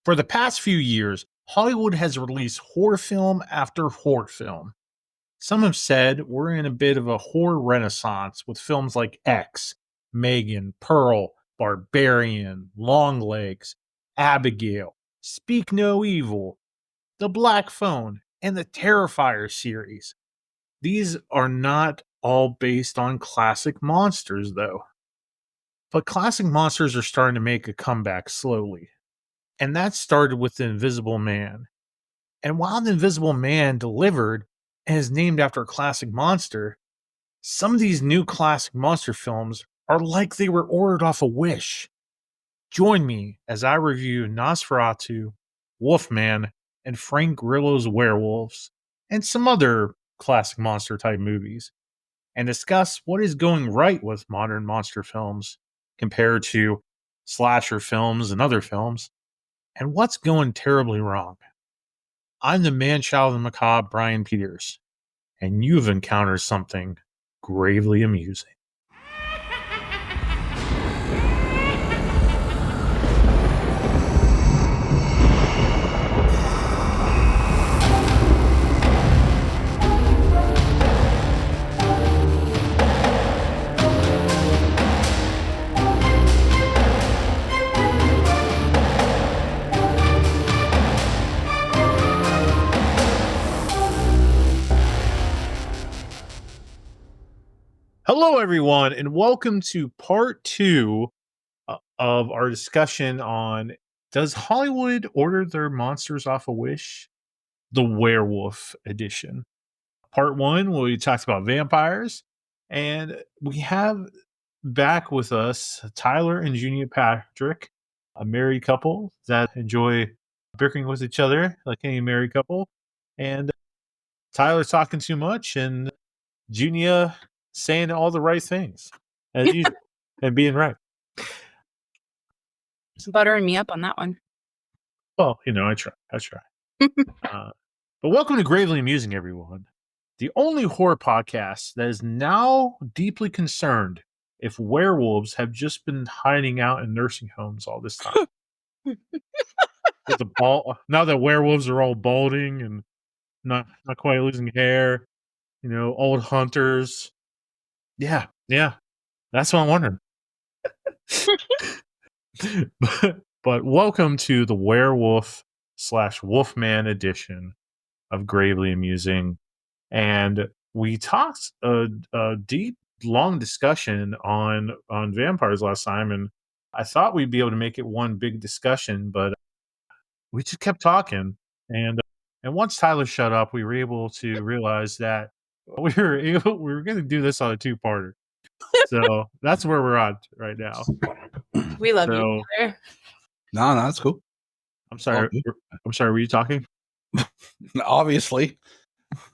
For the past few years, Hollywood has released horror film after horror film. Some have said we're in a bit of a horror renaissance with films like X, Megan, Pearl, Barbarian, Longlegs, Abigail, Speak No Evil, The Black Phone, and the Terrifier series. These are not all based on classic monsters, though. But classic monsters are starting to make a comeback slowly. And that started with The Invisible Man. And while The Invisible Man delivered and is named after a classic monster, some of these new classic monster films are like they were ordered off a wish. Join me as I review Nosferatu, Wolfman, and Frank Grillo's Werewolves, and some other classic monster type movies, and discuss what is going right with modern monster films compared to slasher films and other films, and what's going terribly wrong. I'm the man-child of the macabre, Bryan Peters, and you've encountered something gravely amusing. Hello, everyone, and welcome to part 2 of our discussion on Does Hollywood Order Their Monsters Off a Wish? The Werewolf Edition. Part 1, where we talked about vampires, and we have back with us Tyler and Junia Patrick, a married couple that enjoy bickering with each other like any married couple. And Tyler's talking too much, and Junia saying all the right things as usual and being right. Buttering me up on that one. Well, I try. But welcome to Gravely Amusing, everyone. The only horror podcast that is now deeply concerned if werewolves have just been hiding out in nursing homes all this time. With now that werewolves are all balding and not quite losing hair, old hunters. Yeah. That's what I'm wondering. But welcome to the Werewolf / Wolfman edition of Gravely Amusing. And we talked a deep, long discussion on vampires last time, and I thought we'd be able to make it one big discussion, but we just kept talking. And once Tyler shut up, we were able to realize that we were going to do this on a 2-parter. So that's where we're at right now. We love you, Tyler. No, that's cool. I'm sorry. Were you talking? Obviously.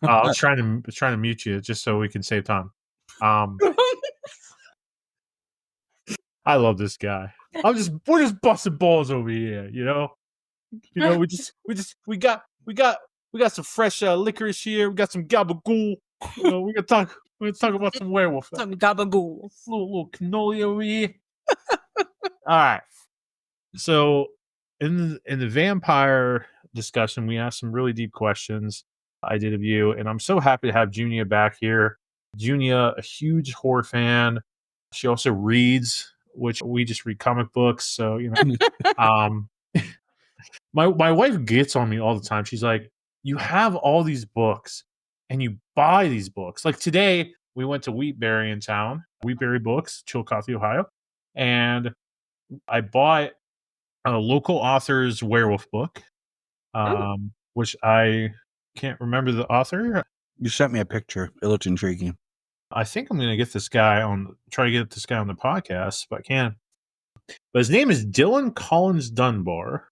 I was trying to mute you just so we can save time. I love this guy. We're just busting balls over here, we got some fresh licorice here. We got some gabagool. We're gonna talk about some werewolf. Some gabagool. Little cannoli over here. All right. So in the vampire discussion, we asked some really deep questions. I did of you, and I'm so happy to have Junia back here. Junia, a huge horror fan. She also reads, which we just read comic books. So, my wife gets on me all the time. She's like, you have all these books and you buy these books. Like today, we went to Wheatberry in town, Wheatberry Books, Chillicothe, Ohio. And I bought a local author's werewolf book, which I can't remember the author. You sent me a picture. It looked intriguing. I think I'm going to get this guy try to get this guy on the podcast if I can. But his name is Dylan Collins Dunbar.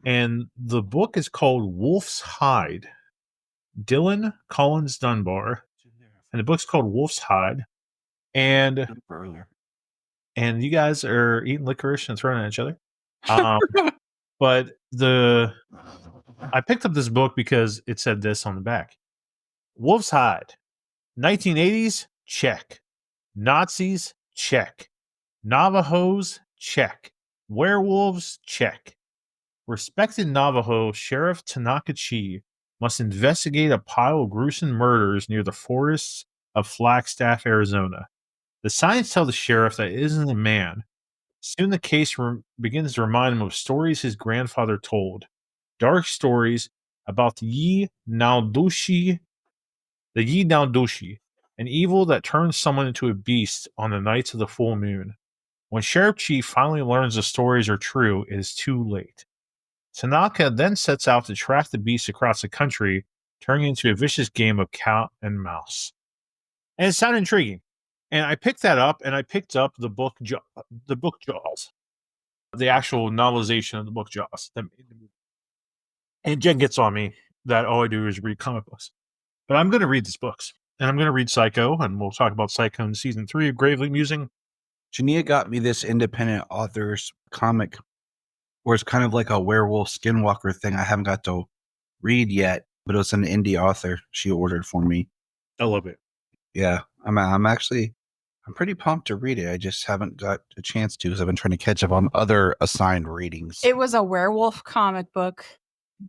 And the book is called Wolf's Hide. Dylan Collins Dunbar. And the book's called Wolf's Hide. And you guys are eating licorice and throwing it at each other. But I picked up this book because it said this on the back. Wolf's Hide. 1980s? Check. Nazis? Check. Navajos? Check. Werewolves? Check. Respected Navajo Sheriff Tanaka Chi must investigate a pile of gruesome murders near the forests of Flagstaff, Arizona. The signs tell the sheriff that it isn't a man. Soon the case begins to remind him of stories his grandfather told. Dark stories about the Yi Naldushi, an evil that turns someone into a beast on the nights of the full moon. When Sheriff Chief finally learns the stories are true, it is too late. Tanaka then sets out to track the beast across the country, turning into a vicious game of cat and mouse. And it sounded intriguing. And I picked that up, and I picked up the book Jaws, the actual novelization of the book Jaws. And Jen gets on me that all I do is read comic books. But I'm going to read these books. And I'm going to read Psycho, and we'll talk about Psycho in season 3 of Gravely Musing. Junia got me this independent author's comic where it's kind of like a werewolf skinwalker thing. I haven't got to read yet, but it was an indie author she ordered for me. I love it. Yeah, I'm pretty pumped to read it. I just haven't got a chance to because I've been trying to catch up on other assigned readings. It was a werewolf comic book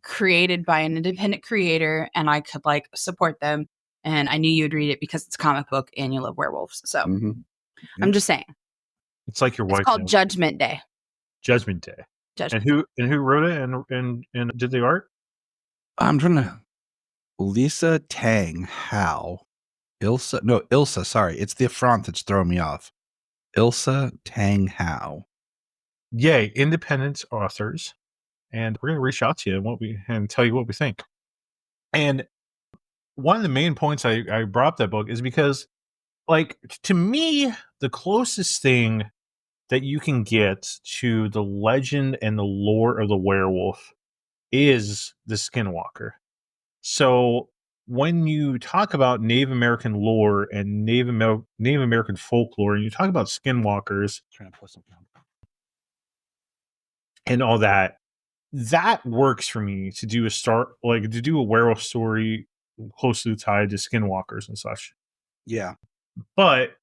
created by an independent creator, and I could like support them. And I knew you'd read it because it's a comic book and you love werewolves. So I'm just saying. It's like your wife. It's called Judgment Day. Judgment Day. Judgment. And who wrote it and did the art? I'm trying to. Lisa Tang How. Ilsa. Sorry, it's the font that's throwing me off. Ilsa Tang How. Yay, independent authors, and we're gonna reach out to you and tell you what we think. And one of the main points I brought up that book is because, like, to me, the closest thing that you can get to the legend and the lore of the werewolf is the Skinwalker. So when you talk about Native American lore and Native American folklore, and you talk about skinwalkers and all that, that works for me to do a werewolf story closely tied to skinwalkers and such. Yeah. But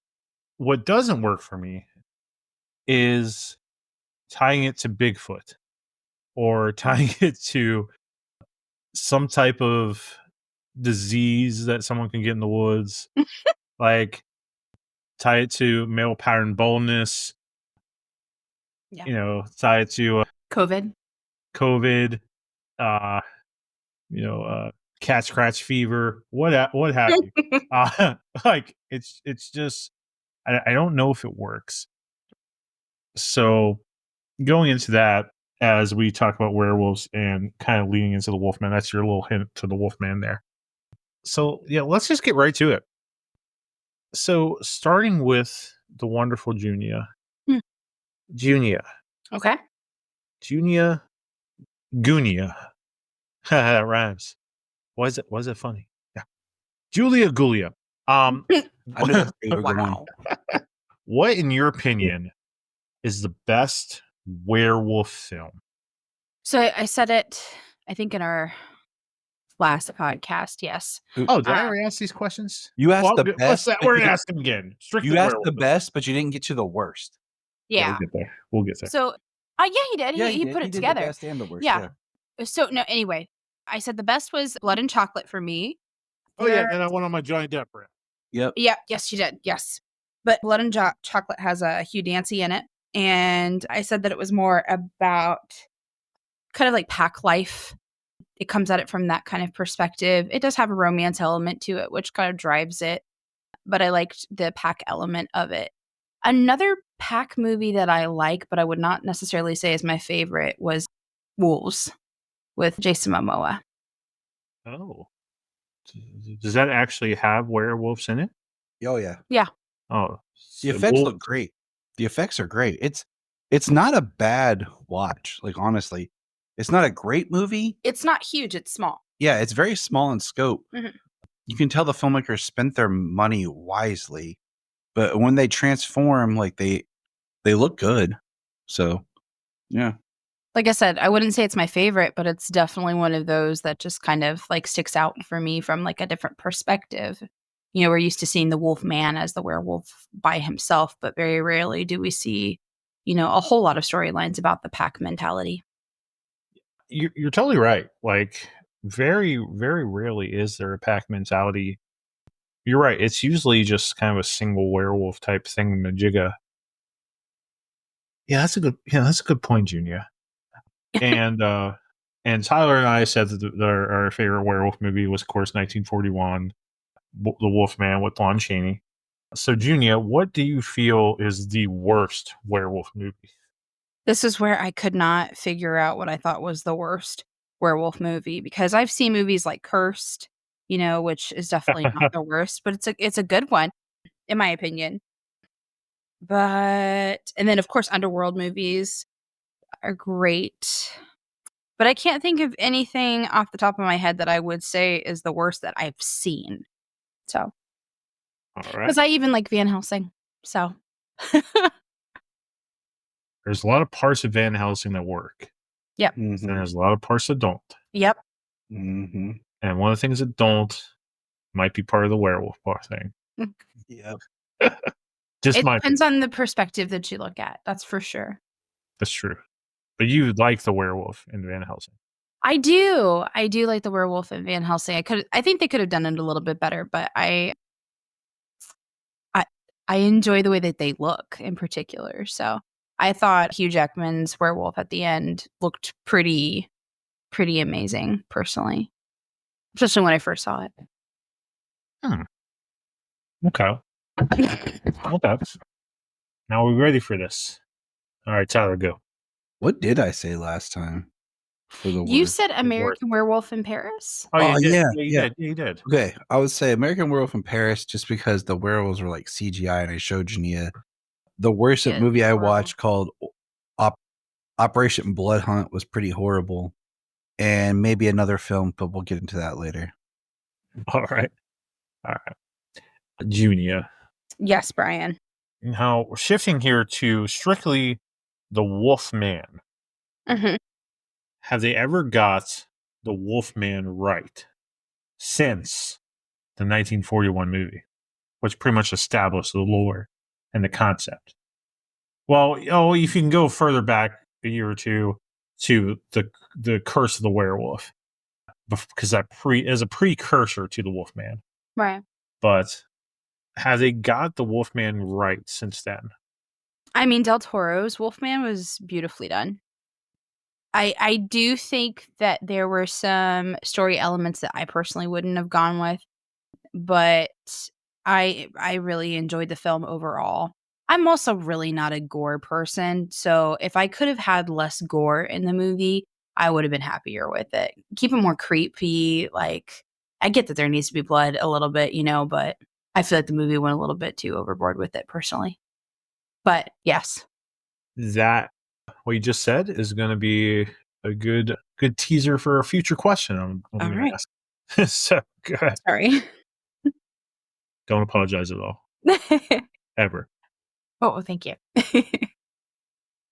what doesn't work for me is tying it to Bigfoot or tying it to some type of disease that someone can get in the woods, like tie it to male pattern baldness, tie it to COVID, cat scratch fever, what have you. Like it's just I don't know if it works. So going into that, as we talk about werewolves and kind of leading into the Wolfman, that's your little hint to the Wolfman there. So yeah, let's just get right to it. So starting with the wonderful Junia. Junia. Okay. Junia. That rhymes. Was it funny? Yeah. Julia Gulia. I knew that's Wow. What, in your opinion, is the best werewolf film? So I said it, I think, in our last podcast. Yes. Oh, did I already ask these questions? You asked the best. We're gonna ask them again. Strictly you asked werewolf the film. best, but you didn't get to the worst. Yeah. We'll get there. So, yeah, he did. He put it together. The best and the worst. Yeah. So no. Anyway, I said the best was Blood and Chocolate for me. Oh yeah, and I went on my Johnny Depp rant. Yep. Yeah. Yes, you did. Yes. But Blood and Chocolate has a Hugh Dancy in it, and I said that it was more about kind of like pack life. It comes at it from that kind of perspective. It does have a romance element to it, which kind of drives it. But I liked the pack element of it. Another pack movie that I like, but I would not necessarily say is my favorite, was Wolves with Jason Momoa. Oh. Does that actually have werewolves in it? Oh yeah. Yeah. Oh. The effects look great. The effects are great. It's not a bad watch. Like, honestly, it's not a great movie. It's not huge. It's small. Yeah, it's very small in scope. Mm-hmm. You can tell the filmmakers spent their money wisely, but when they transform, like they look good. So, yeah. Like I said, I wouldn't say it's my favorite, but it's definitely one of those that just kind of like sticks out for me from like a different perspective. You know, we're used to seeing the Wolf Man as the werewolf by himself, but very rarely do we see, a whole lot of storylines about the pack mentality. You're totally right. Like, very, very rarely is there a pack mentality. You're right. It's usually just kind of a single werewolf type thing, majigga. Yeah, that's a good point, Junia. And Tyler and I said that our favorite werewolf movie was, of course, 1941, The Wolf Man with Lon Chaney. So, Junia, what do you feel is the worst werewolf movie? This is where I could not figure out what I thought was the worst werewolf movie, because I've seen movies like Cursed, which is definitely not the worst, but it's a good one in my opinion. And then of course Underworld movies are great. But I can't think of anything off the top of my head that I would say is the worst that I've seen. So, All right. because I even like Van Helsing. So, There's a lot of parts of Van Helsing that work. yep. And there's a lot of parts that don't. Yep. Mm-hmm. And one of the things that don't might be part of the werewolf thing. Yep. Just It my depends opinion. on the perspective that you look at. That's for sure. That's true. But you like the werewolf in Van Helsing. I do. I do like the werewolf in Van Helsing. I think they could have done it a little bit better, but I enjoy the way that they look in particular. So I thought Hugh Jackman's werewolf at the end looked pretty amazing, personally. Especially when I first saw it. Okay. Okay. Now we're ready for this. All right, Tyler, go. What did I say last time for the You worst? said American Werewolf in Paris? Oh, you did. yeah, You yeah. did. You did. Okay, I would say American Werewolf in Paris just because the werewolves were like CGI, and I showed Junia the worst Yeah, movie I horrible. watched called Operation Blood Hunt was pretty horrible, and maybe another film, but we'll get into that later. All right. Junia. Yes, Bryan. Now we're shifting here to strictly the Wolf Man. Mm-hmm. Have they ever got the Wolf Man right since the 1941 movie, which pretty much established the lore and the concept? Well, if you can go further back a year or two to the Curse of the Werewolf, because that is a precursor to the Wolf Man. Right. But have they got the Wolf Man right since then? I mean, Del Toro's Wolfman was beautifully done. I do think that there were some story elements that I personally wouldn't have gone with, but I really enjoyed the film overall. I'm also really not a gore person, so if I could have had less gore in the movie, I would have been happier with it. Keep it more creepy. Like, I get that there needs to be blood a little bit, but I feel like the movie went a little bit too overboard with it personally. But yes. That what you just said is going to be a good teaser for a future question I'm All going right. to ask. So go ahead. Sorry. Don't apologize at all. Ever. Oh, thank you.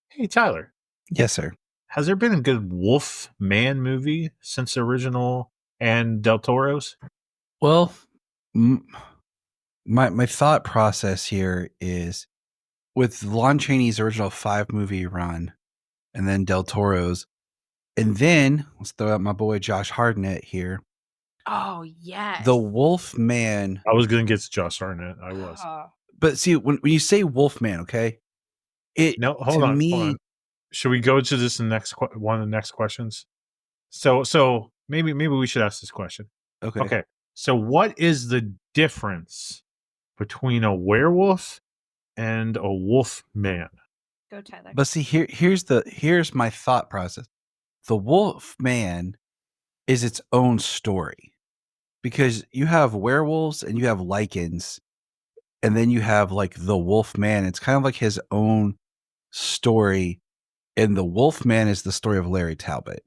Hey, Tyler. Yes, sir. Has there been a good Wolf Man movie since the original and Del Toro's? Well, my thought process here is with Lon Chaney's original 5-movie run, and then Del Toro's, and then let's throw out my boy Josh Hartnett here. Oh, yes. The Wolf Man. I was going to get to Josh Hartnett. I was. But see, when you say Wolf Man, okay, No, hold on. Should we go to this in the next one of the next questions? So maybe we should ask this question. Okay. So what is the difference between a werewolf and a wolf man? Go, Tyler. But see, here's my thought process. The Wolf Man is its own story because you have werewolves and you have lichens, and then you have like the Wolf Man. It's kind of like his own story, and the Wolf Man is the story of Larry Talbot.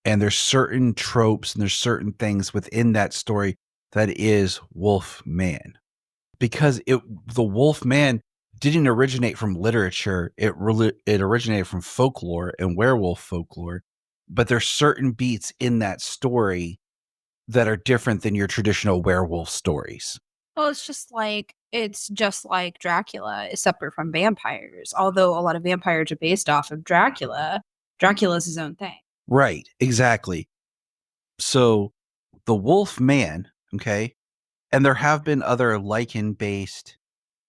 And there's certain tropes and there's certain things within that story that is Wolf Man, because the Wolf Man didn't originate from literature. It originated from folklore and werewolf folklore, but there's certain beats in that story that are different than your traditional werewolf stories. Well, it's just like Dracula is separate from vampires. Although a lot of vampires are based off of Dracula, Dracula is his own thing. Right, exactly. So the Wolf Man, okay, and there have been other lichen-based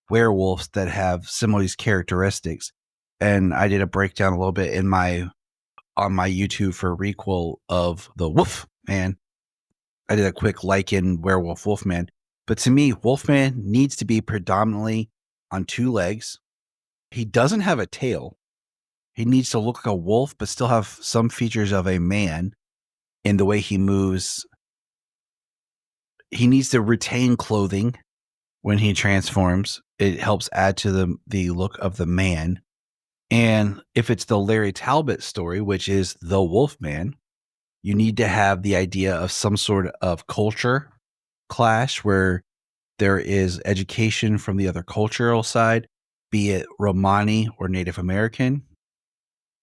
werewolves that have some of these characteristics. And I did a breakdown a little bit on my YouTube for a requel of the Wolf Man. I did a quick lichen werewolf Wolfman. But to me, Wolfman needs to be predominantly on two legs. He doesn't have a tail. He needs to look like a wolf, but still have some features of a man in the way he moves. He needs to retain clothing when he transforms. It helps add to the look of the man. And if it's the Larry Talbot story, which is the Wolfman, you need to have the idea of some sort of culture clash where there is education from the other cultural side, be it Romani or Native American,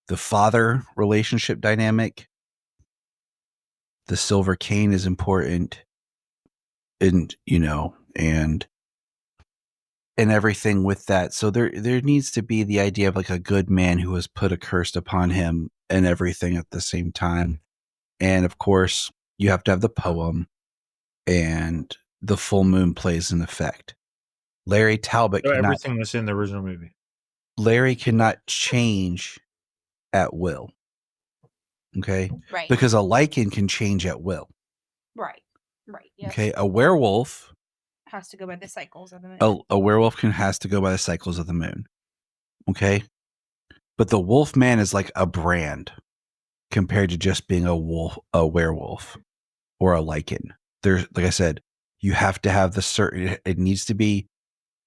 the father relationship dynamic. The silver cane is important, and and everything with that. So there needs to be the idea of like a good man who has put a curse upon him and everything at the same time. And of course, you have to have the poem, and the full moon plays an effect. Larry Talbot So cannot everything that's in the original movie. Larry cannot change at will. Okay? Right. Because a lichen can change at will. Right. Yes. Okay? A werewolf Has to go by the cycles of the moon. a werewolf has to go by the cycles of the moon. Okay? But the wolf man is like a brand compared to just being a werewolf or a lichen. There's, like I said, you have to have it needs to be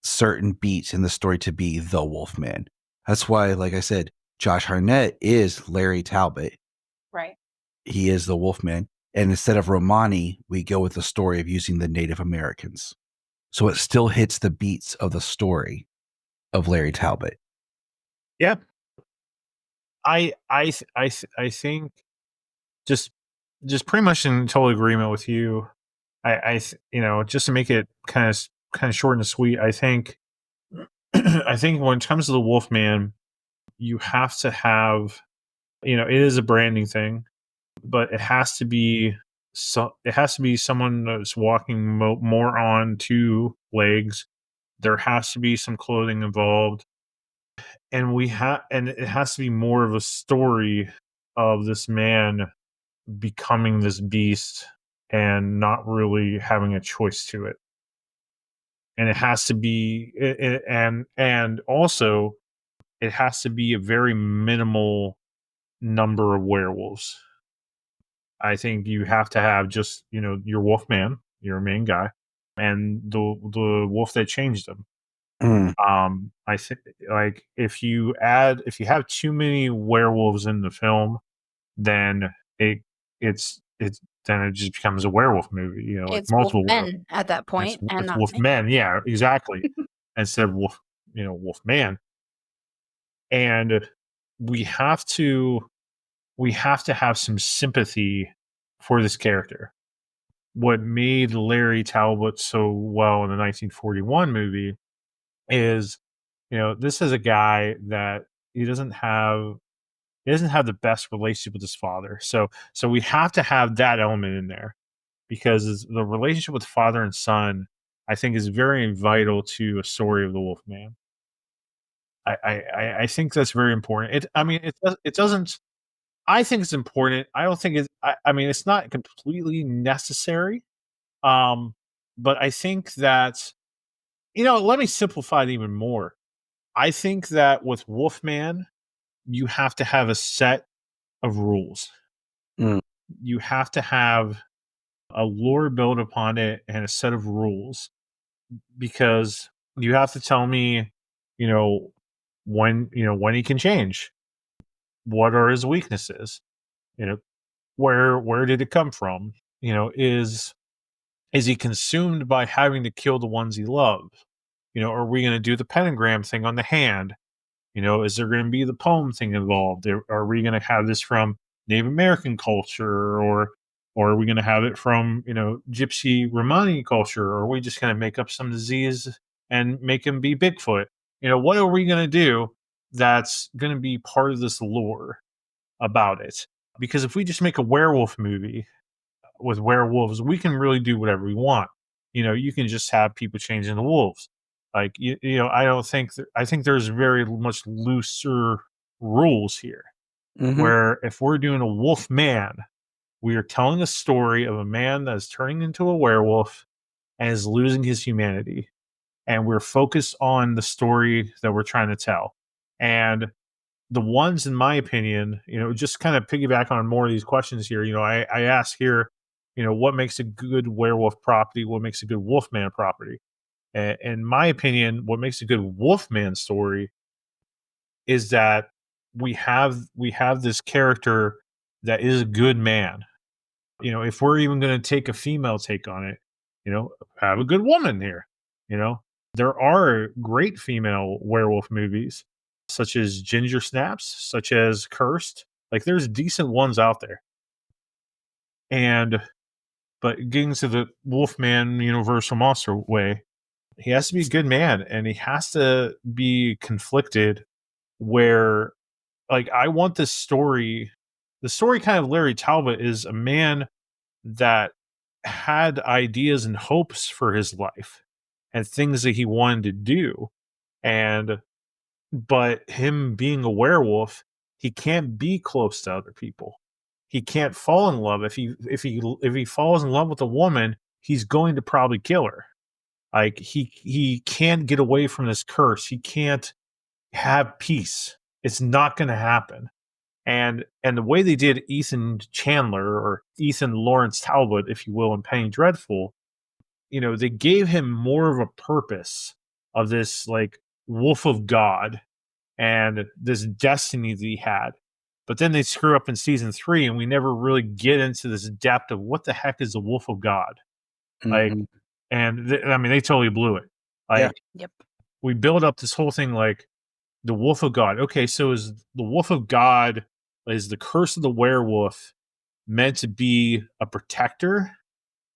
certain beats in the story to be the Wolfman. That's why, like I said, Josh Hartnett is Larry Talbot. Right. He is the Wolfman. And instead of Romani, we go with the story of using the Native Americans. So it still hits the beats of the story of Larry Talbot. Yeah. I think just pretty much in total agreement with you. Just to make it kind of short and sweet, I think I think when it comes to the Wolfman, you have to have, it is a branding thing, but it has to be someone that's walking more on two legs. There has to be some clothing involved, and it has to be more of a story of this man becoming this beast and not really having a choice to it. And it has to be and also it has to be a very minimal number of werewolves. I think you have to have just, your wolf man, your main guy, and the wolf that changed him. I think, like, if you have too many werewolves in the film, then it's then it just becomes a werewolf movie, like It's multiple Wolfmen at that point, it's, and it's not wolf men, yeah, exactly. Instead of wolf man. And we have to have some sympathy for this character. What made Larry Talbot so well in the 1941 movie is, this is a guy that he doesn't have the best relationship with his father. So we have to have that element in there, because the relationship with father and son, I think, is very vital to a story of the Wolfman. I think that's very important. It doesn't. I think it's important. I don't think it's. I mean, it's not completely necessary. But I think that, let me simplify it even more. I think that with Wolfman, you have to have a set of rules. Mm. You have to have a lore built upon it and a set of rules, because you have to tell me, when he can change. What are his weaknesses? Where did it come from? Is he consumed by having to kill the ones he loves? Are we going to do the pentagram thing on the hand? Is there going to be the poem thing involved? Are we going to have this from Native American culture, or are we going to have it from, Gypsy Romani culture? Or are we just going to make up some disease and make him be Bigfoot? What are we going to do that's going to be part of this lore about it? Because if we just make a werewolf movie with werewolves, we can really do whatever we want. You can just have people change into wolves. Like I don't think I think there's very much looser rules here. Where if we're doing a wolf man, we are telling a story of a man that is turning into a werewolf and is losing his humanity. And we're focused on the story that we're trying to tell. And the ones, in my opinion, just kind of piggyback on more of these questions here. I ask here, what makes a good werewolf property? What makes a good wolfman property? In my opinion, what makes a good wolfman story is that we have this character that is a good man. If we're even going to take a female take on it, have a good woman here. There are great female werewolf movies, such as Ginger Snaps, such as Cursed. Like there's decent ones out there. But getting to the Wolfman Universal Monster way, he has to be a good man, and he has to be conflicted where, like, I want this story. The story kind of Larry Talbot is a man that had ideas and hopes for his life and things that he wanted to do. But him being a werewolf, he can't be close to other people. He can't fall in love. If he falls in love with a woman, he's going to probably kill her. Like he can't get away from this curse. He can't have peace. It's not going to happen. And the way they did Ethan Chandler, or Ethan Lawrence Talbot, if you will, in Penny Dreadful, they gave him more of a purpose of this, like, wolf of God and this destiny that he had. But then they screw up in season 3, and we never really get into this depth of what the heck is the wolf of God. Like, and they totally blew it. Like, Yep. we build up this whole thing like the wolf of God. Okay, so is the wolf of God, is the curse of the werewolf meant to be a protector?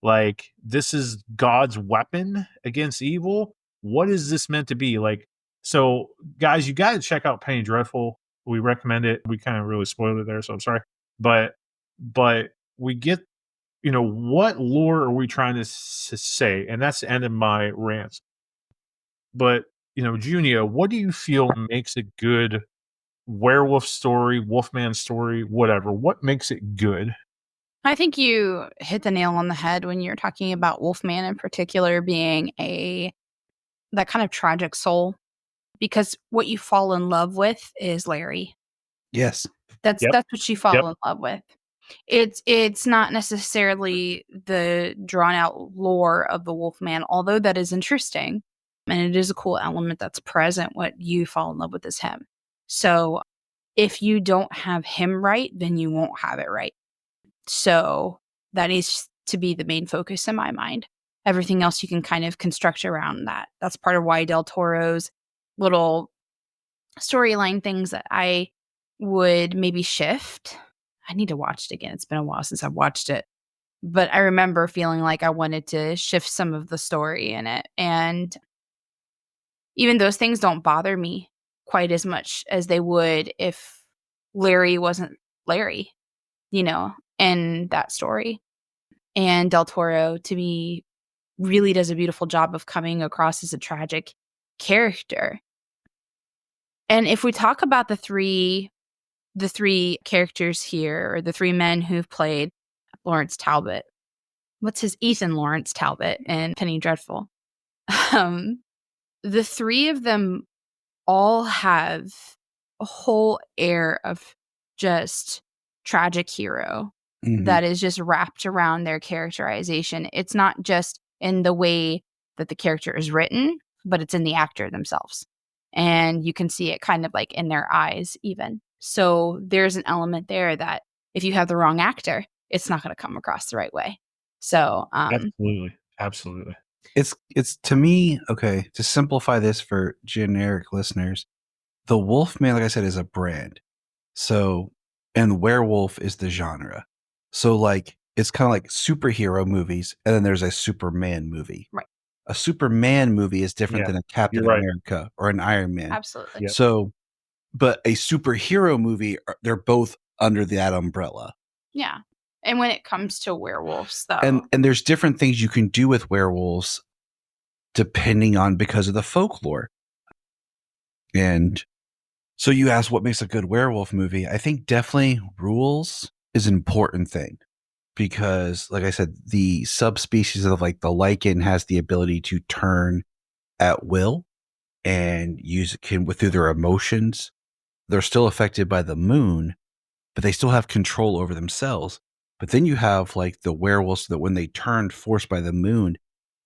Like, this is God's weapon against evil? What is this meant to be? Like, so guys, you got to check out Penny Dreadful. We recommend it. We kind of really spoiled it there, so I'm sorry. But we get, what lore are we trying to say? And that's the end of my rant. But, Junia, what do you feel makes a good werewolf story, wolfman story, whatever? What makes it good? I think you hit the nail on the head when you're talking about Wolfman in particular being that kind of tragic soul, because what you fall in love with is Larry. Yes. That's what you fall in love with. It's not necessarily the drawn out lore of the Wolfman, although that is interesting and it is a cool element that's present. What you fall in love with is him. So if you don't have him right, then you won't have it right. So that needs to be the main focus in my mind. Everything else you can kind of construct around that. That's part of why Del Toro's little storyline things that I would maybe shift. I need to watch it again. It's been a while since I've watched it. But I remember feeling like I wanted to shift some of the story in it. And even those things don't bother me quite as much as they would if Larry wasn't Larry, in that story. And Del Toro, to me, really does a beautiful job of coming across as a tragic character. And if we talk about the three characters here, or the three men who've played Lawrence Talbot, what's his Ethan Lawrence Talbot in Penny Dreadful? The three of them all have a whole air of just tragic hero that is just wrapped around their characterization. It's not just in the way that the character is written, but it's in the actor themselves. And you can see it kind of like in their eyes even. So there's an element there that if you have the wrong actor, it's not going to come across the right way. So Absolutely. It's to me, okay, to simplify this for generic listeners, the Wolfman, like I said, is a brand. So, and werewolf is the genre. So, like, it's kind of like superhero movies, and then there's a Superman movie. Right. A Superman movie is different than a Captain America or an Iron Man. Absolutely. Yep. So, but a superhero movie, they're both under that umbrella. Yeah. And when it comes to werewolves, though. And there's different things you can do with werewolves depending on because of the folklore. And so you asked what makes a good werewolf movie. I think definitely rules is an important thing because, like I said, the subspecies of like the lichen has the ability to turn at will and use it through their emotions. They're still affected by the moon, but they still have control over themselves. But then you have like the werewolves that when they turn forced by the moon,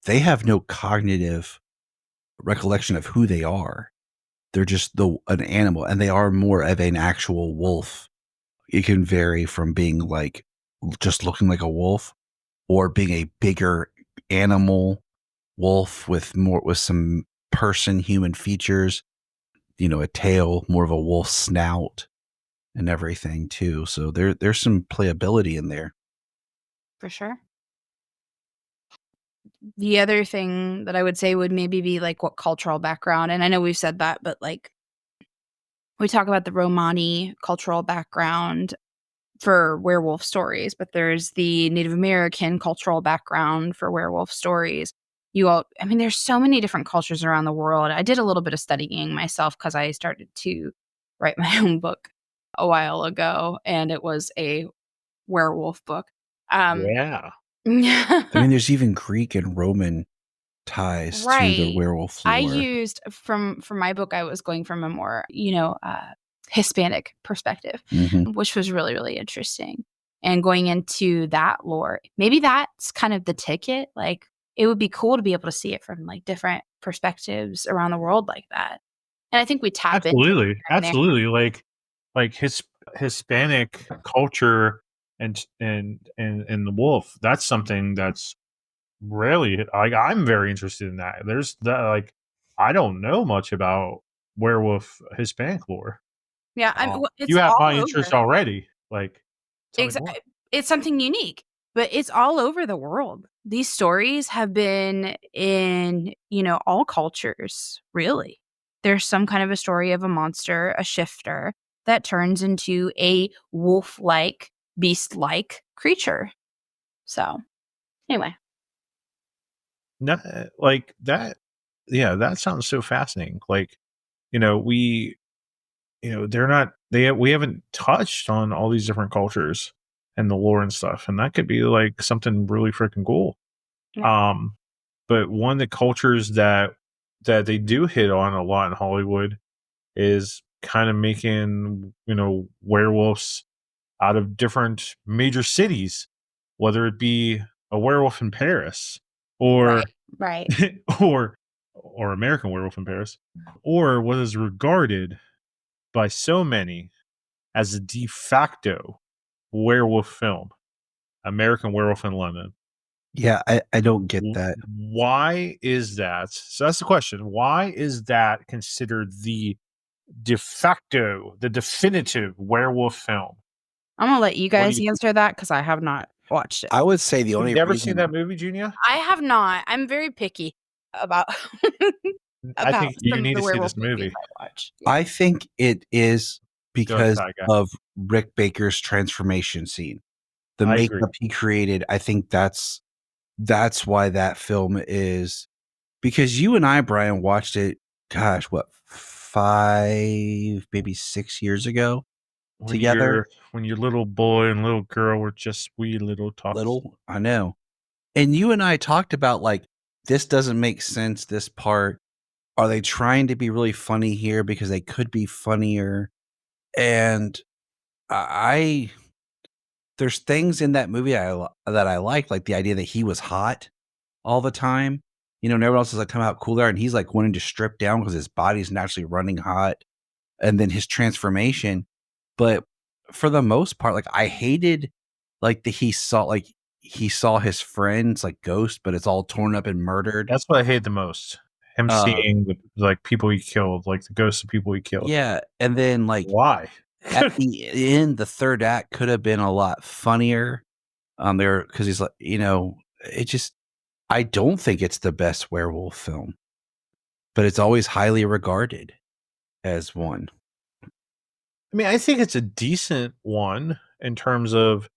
they have no cognitive recollection of who they are. They're just an animal, and they are more of an actual wolf. It can vary from being like just looking like a wolf or being a bigger animal wolf with some human features, a tail, more of a wolf snout and everything too. So there's some playability in there. For sure. The other thing that I would say would maybe be like what cultural background, and I know we've said that, but like we talk about the Romani cultural background for werewolf stories, but there's the Native American cultural background for werewolf stories. I mean, there's so many different cultures around the world. I did a little bit of studying myself because I started to write my own book a while ago, and it was a werewolf book. Yeah. I mean, there's even Greek and Roman ties to the werewolf lore. I used from my book, I was going from a more, Hispanic perspective, which was really, really interesting. And going into that lore, maybe that's kind of the ticket. Like it would be cool to be able to see it from like different perspectives around the world like that. And I think we tap into it here and there. Absolutely. Like Hispanic culture and the wolf. That's something that's rarely like I'm very interested in that. There's that like I don't know much about werewolf Hispanic lore. Yeah, it's You have all my interest over. already. Like tell me more. It's something unique, but it's all over the world. These stories have been in, all cultures, really. There's some kind of a story of a monster, a shifter, that turns into a wolf-like, beast-like creature. So, anyway. No, like that. Yeah, that sounds so fascinating. Like, we they're not we haven't touched on all these different cultures and the lore and stuff, and that could be like something really freaking cool. Yeah. But one of the cultures that they do hit on a lot in Hollywood is kind of making werewolves out of different major cities, whether it be a werewolf in Paris or Right. or American Werewolf in Paris, or what is regarded by so many as a de facto werewolf film, American Werewolf in London. Yeah, I don't get that. Why is that? So that's the question. Why is that considered the de facto, the definitive werewolf film? I'm going to let you guys you answer that because I have not watched it. I would say the You've only never reason seen that movie, Junia? I have not. I'm very picky about I about think you some of need the to see werewolf this movies movie. I watch. I think it is Go ahead, because Tyga. of Rick Baker's transformation scene. The I agree. makeup he created, I think that's why that film is, because you and I, Brian, watched it, gosh, what, 5, maybe 6 years ago together? When your little boy and little girl were just wee little tots. Little, I know. And you and I talked about like, this doesn't make sense, this part. Are they trying to be really funny here because they could be funnier? And I there's things in that movie that I like the idea that he was hot all the time. And everyone else is like, come out cooler, and he's like wanting to strip down because his body's naturally running hot, and then his transformation. But for the most part, like I hated like he saw his friends like ghosts, but it's all torn up and murdered. That's what I hate the most. Him seeing the people he killed, like the ghosts of people he killed. Yeah, and then like Why? at the end, the third act could have been a lot funnier. There because he's like, it just I don't think it's the best werewolf film, but it's always highly regarded as one. I mean, I think it's a decent one in terms of,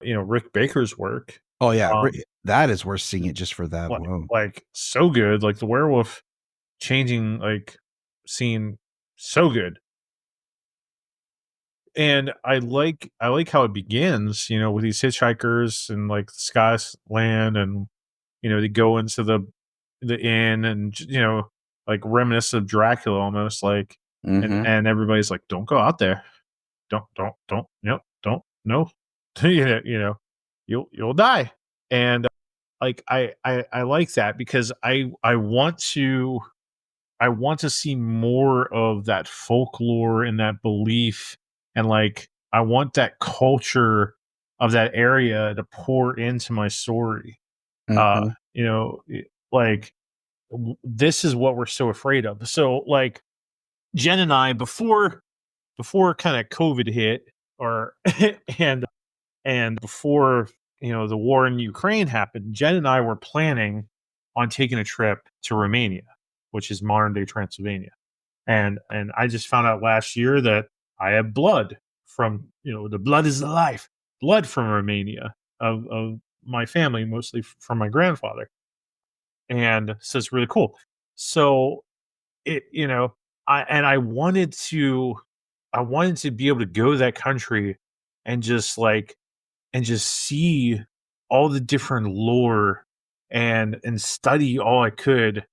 Rick Baker's work. Oh yeah, Um, that is worth seeing it just for that like, alone. like so good. Like the werewolf changing scene, so good. And I like how it begins, with these hitchhikers and like Scott's land, and they go into the inn, and like reminiscent of Dracula almost, like, and Mm-hmm. and everybody's like, don't go out there, don't, yep, don't, no, you'll die. And like I like that because I want to see more of that folklore and that belief, and like I want that culture of that area to pour into my story. Mm-hmm. Like this is what we're so afraid of. So like Jen and I, before kind of COVID hit, or and before the war in Ukraine happened, Jen and I were planning on taking a trip to Romania, which is modern day Transylvania. And I just found out last year that I have blood from, the blood is the life, blood from Romania, of my family, mostly from my grandfather. And so it's really cool. So it, I wanted to be able to go to that country and just see all the different lore, and study all I could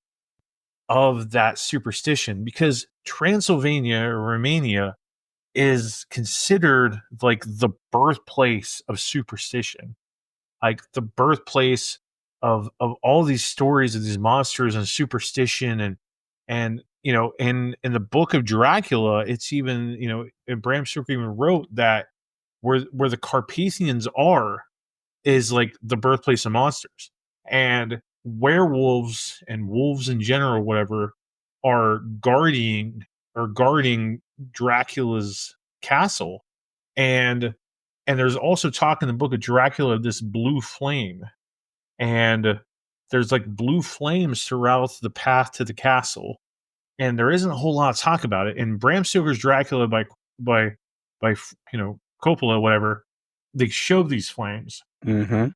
of that superstition, because Transylvania or Romania is considered like the birthplace of superstition, like the birthplace of all these stories of these monsters and superstition. And in the book of Dracula, it's even, and Bram Stoker even wrote that where the Carpathians are is like the birthplace of monsters, and werewolves and wolves in general, whatever, are guarding Dracula's castle. And there's also talk in the book of Dracula of this blue flame, and there's like blue flames throughout the path to the castle, and there isn't a whole lot of talk about it. In Bram Stoker's Dracula, by Coppola, whatever, they show these flames. Mm-hmm.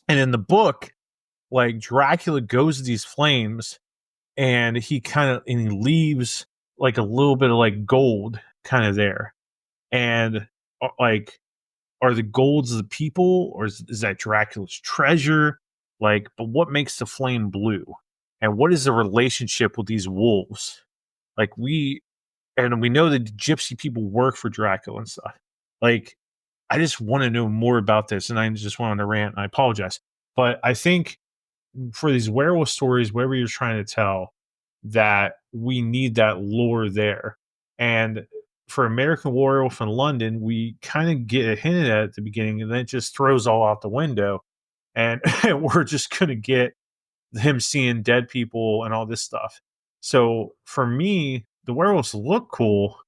And in the book, like Dracula goes to these flames, and he leaves like a little bit of like gold kind of there. And like, are the golds of the people, or is that Dracula's treasure? Like, but what makes the flame blue? And what is the relationship with these wolves? Like we know that gypsy people work for Dracula and stuff. Like, I just want to know more about this, and I just went on a rant. I apologize, but I think for these werewolf stories, wherever you're trying to tell, that we need that lore there. And for American Werewolf in London, we kind of get a hint at the beginning, and then it just throws all out the window. And we're just going to get him seeing dead people and all this stuff. So for me, the werewolves look cool,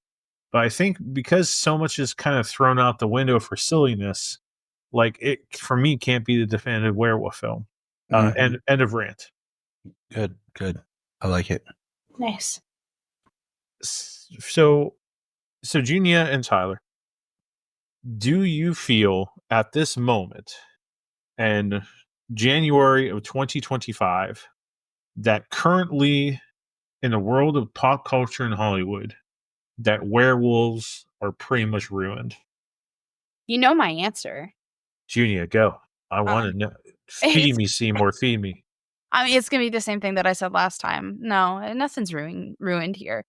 but I think because so much is kind of thrown out the window for silliness, like it for me can't be the definitive werewolf film. Mm-hmm. End of rant. Good. I like it. Nice. So Junia and Tyler, do you feel at this moment in January of 2025 that currently in the world of pop culture and Hollywood, that werewolves are pretty much ruined? You know my answer. Junia, go. I want to know. Feed It's, me, Seymour. Feed me. I mean, it's gonna be the same thing that I said last time. No, nothing's ruined here.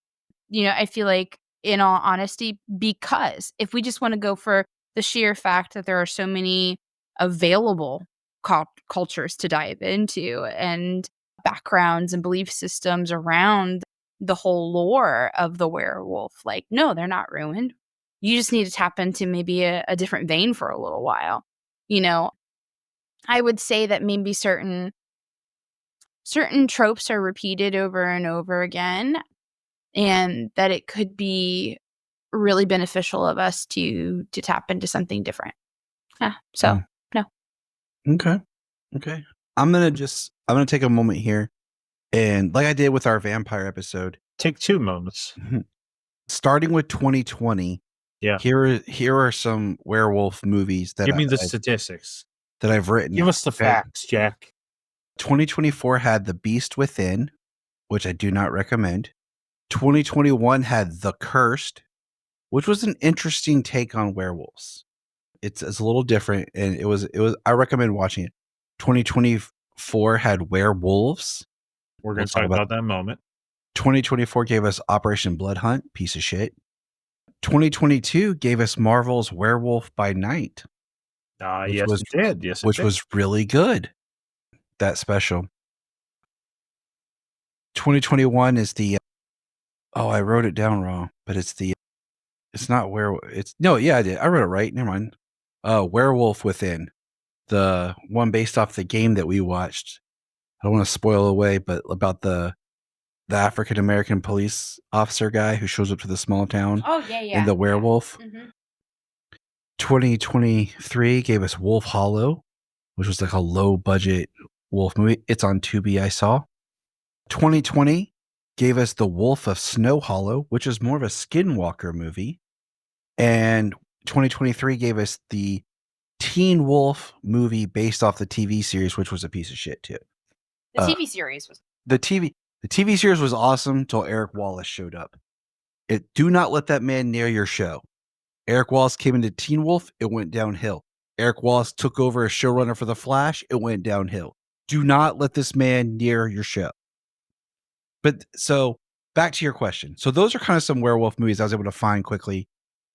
I feel like, in all honesty, because if we just want to go for the sheer fact that there are so many available cultures to dive into, and backgrounds and belief systems around the whole lore of the werewolf, like, no, they're not ruined. You just need to tap into maybe a different vein for a little while. You know, I would say that maybe certain tropes are repeated over and over again, and that it could be really beneficial of us to tap into something different. Yeah. So no. Okay. I'm gonna take a moment here, and like I did with our vampire episode, Take 2 moments. starting with 2020, Yeah. Here are some werewolf movies Give me the statistics. that I've written. Give us the facts, Jack. 2024 had The Beast Within, which I do not recommend. 2021 had The Cursed, which was an interesting take on werewolves. It's a little different, and it was I recommend watching it. 2024 had Werewolves. We're going to talk about that in a moment. 2024 gave us Operation Blood Hunt, piece of shit. 2022 gave us Marvel's Werewolf by Night. Yes, it did. Yes, it which did. was really good. That special. 2021 is the I wrote it down wrong, but it's not I did. I wrote it right. Never mind. Werewolf Within, the one based off the game that we watched. I don't want to spoil away, but about the African American police officer guy who shows up to the small town. Oh yeah. And the werewolf. Yeah. Mm-hmm. 2023 gave us Wolf Hollow, which was like a low budget wolf movie. It's on Tubi, I saw. 2020 gave us The Wolf of Snow Hollow, which is more of a skinwalker movie. And 2023 gave us the Teen Wolf movie based off the TV series, which was a piece of shit too. The TV series was the TV series was awesome until Eric Wallace showed up. Do not let that man near your show. Eric Wallace came into Teen Wolf, it went downhill. Eric Wallace took over as showrunner for The Flash, it went downhill. Do not let this man near your show. But so back to your question. So those are kind of some werewolf movies I was able to find quickly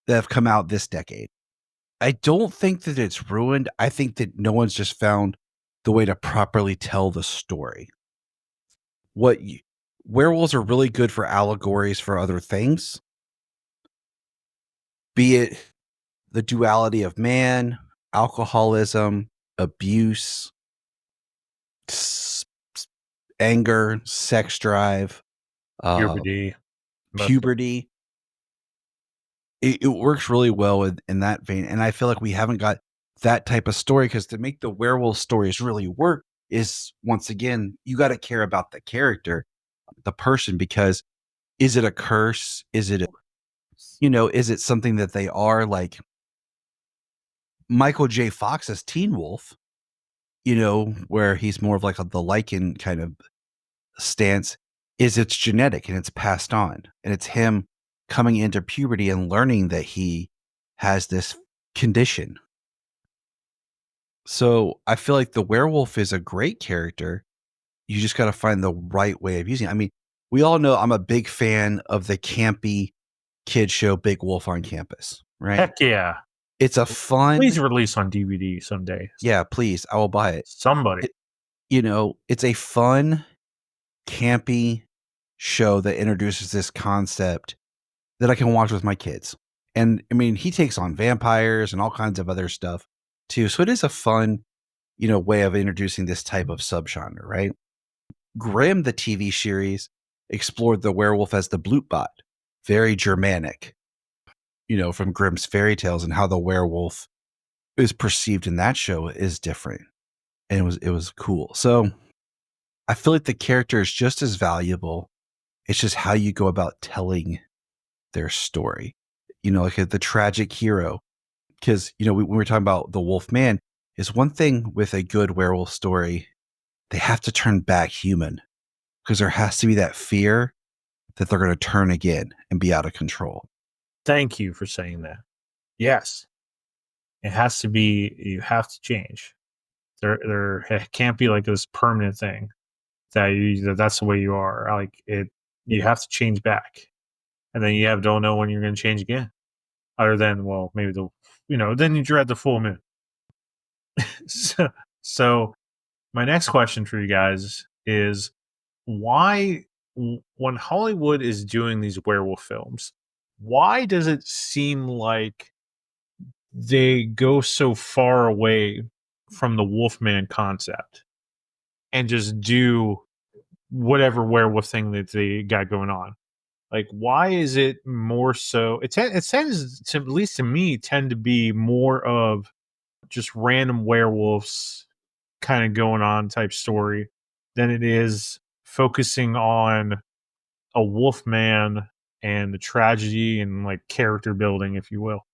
that have come out this decade. I don't think that it's ruined. I think that no one's just found the way to properly tell the story. Werewolves are really good for allegories for other things, be it the duality of man, alcoholism, abuse, anger, sex drive, puberty. It works really well in that vein. And I feel like we haven't got that type of story, because to make the werewolf stories really work is, once again, you got to care about the character, the person, because is it a curse? Is it, is it something that they are, like Michael J. Fox's Teen Wolf, where he's more of like the Lycan kind of stance, is it's genetic and it's passed on, and it's him coming into puberty and learning that he has this condition. So I feel like the werewolf is a great character. You just got to find the right way of using it. I mean, we all know I'm a big fan of the campy kid show Big Wolf on Campus, right? Heck yeah. It's a fun... Please release on DVD someday. Yeah, please. I will buy it. Somebody. It's a fun, campy show that introduces this concept that I can watch with my kids. And I mean, he takes on vampires and all kinds of other stuff too. So it is a fun, way of introducing this type of subgenre, right? Grimm, the TV series, explored the werewolf as the Blutbot, very Germanic, from Grimm's fairy tales, and how the werewolf is perceived in that show is different. And it was cool. So I feel like the character is just as valuable. It's just how you go about telling their story, like the tragic hero. Because, when we're talking about the Wolf Man, is one thing with a good werewolf story, they have to turn back human, because there has to be that fear that they're going to turn again and be out of control. Thank you for saying that. Yes. It has to be, you have to change. There can't be like this permanent thing that's the way you are. Like you have to change back. And then you don't know when you're going to change again. Other than, well, maybe then you're at the full moon. So my next question for you guys is, why, when Hollywood is doing these werewolf films, why does it seem like they go so far away from the Wolfman concept and just do whatever werewolf thing that they got going on? Like, why is it more so? It tends to, at least to me, tend to be more of just random werewolves kind of going on type story than it is focusing on a wolf man and the tragedy and like character building, if you will.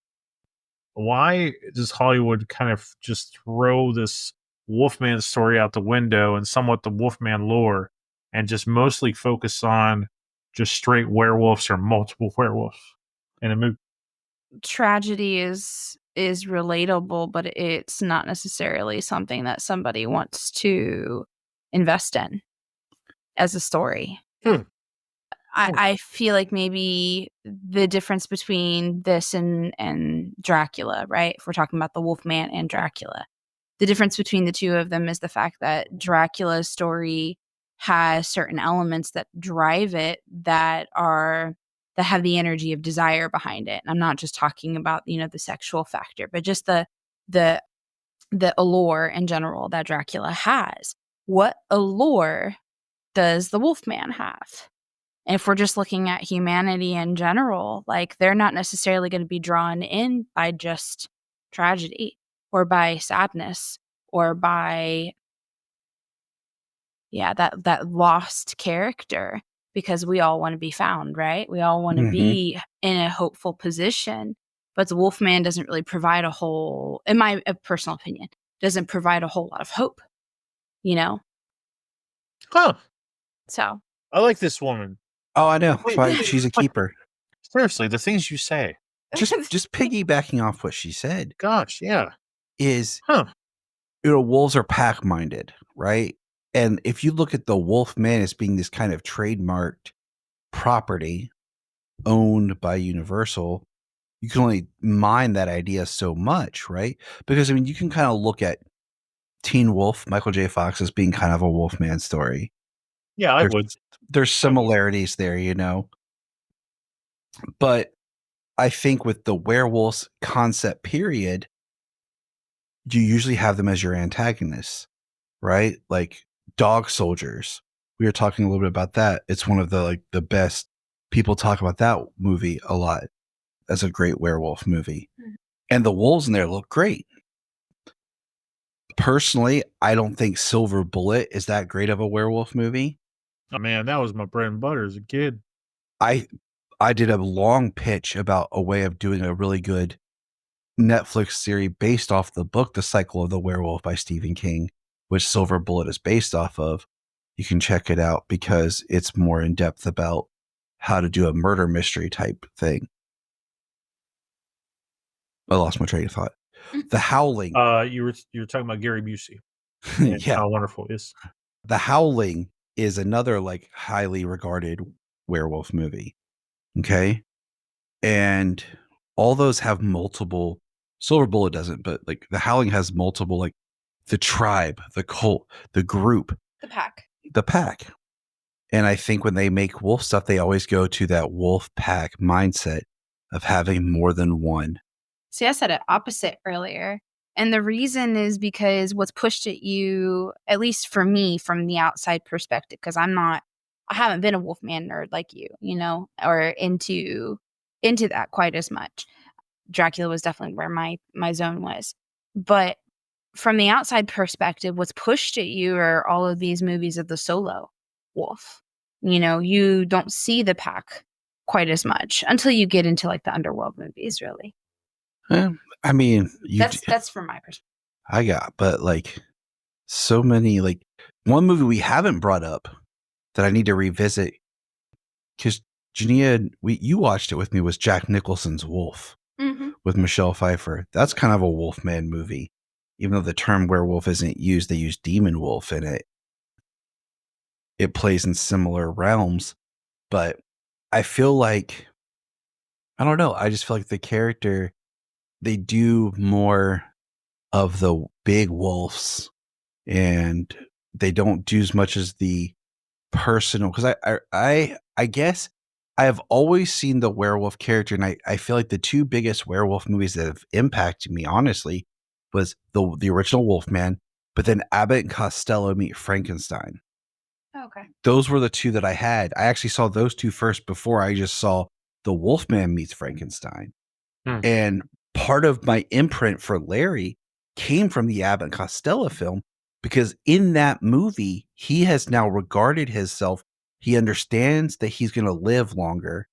Why does Hollywood kind of just throw this Wolfman story out the window and somewhat the Wolfman lore and just mostly focus on just straight werewolves or multiple werewolves in a movie? Tragedy is relatable, but it's not necessarily something that somebody wants to invest in as a story. I feel like maybe the difference between this and Dracula, right? If we're talking about the Wolfman and Dracula, the difference between the two of them is the fact that Dracula's story has certain elements that drive it that have the energy of desire behind it. And I'm not just talking about, the sexual factor, but just the allure in general that Dracula has. What allure does the Wolfman have? And if we're just looking at humanity in general, like they're not necessarily going to be drawn in by just tragedy or by sadness or by that lost character, because we all want to be found, right? We all want to be in a hopeful position. But the Wolfman doesn't really provide a whole, in my personal opinion, doesn't provide a whole lot of hope, Huh. So I like this woman. Oh, I know. That's why she's a keeper. Seriously, the things you say. Just piggybacking off what she said Gosh, yeah. is, Huh. wolves are pack-minded, right? And if you look at the Wolfman as being this kind of trademarked property owned by Universal, you can only mine that idea so much, right? Because, I mean, you can kind of look at Teen Wolf, Michael J. Fox, as being kind of a Wolfman story. Yeah, I would. There's similarities there, But I think with the werewolves concept period, you usually have them as your antagonists, right? Like Dog Soldiers. We were talking a little bit about that. It's one of the best. People talk about that movie a lot as a great werewolf movie. And the wolves in there look great. Personally, I don't think Silver Bullet is that great of a werewolf movie. Oh man, that was my bread and butter as a kid. I did a long pitch about a way of doing a really good Netflix series based off the book The Cycle of the Werewolf by Stephen King, which Silver Bullet is based off of. You can check it out because it's more in depth about how to do a murder mystery type thing. I lost my train of thought. The Howling. You were talking about Gary Busey. Yeah. How wonderful it is. The Howling is another like highly regarded werewolf movie. Okay. And all those have multiple. Silver Bullet doesn't, but like The Howling has multiple, like the tribe, the cult, the group, the pack. And I think when they make wolf stuff, they always go to that wolf pack mindset of having more than one. See, I said it opposite earlier. And the reason is because what's pushed at you, at least for me, from the outside perspective, because I haven't been a Wolfman nerd like you, or into that quite as much. Dracula was definitely where my zone was. But from the outside perspective, what's pushed at you are all of these movies of the solo wolf. You don't see the pack quite as much until you get into like the underworld movies, really. I mean, that's from my perspective. But like so many, like one movie we haven't brought up that I need to revisit because Junia, you watched it with me, was Jack Nicholson's Wolf with Michelle Pfeiffer. That's kind of a Wolfman movie. Even though the term werewolf isn't used, they use demon wolf in it. It plays in similar realms, but I feel like, I don't know, I just feel like the character, they do more of the big wolves and they don't do as much as the personal, because I guess I have always seen the werewolf character, and I feel like the two biggest werewolf movies that have impacted me, honestly, was the original Wolfman, but then Abbott and Costello Meet Frankenstein. Okay. Those were the two that I had. I actually saw those two first before I just saw the Wolfman Meets Frankenstein. And part of my imprint for Larry came from the Abbott and Costello film, because in that movie, he has now regarded himself. He understands that he's going to live longer.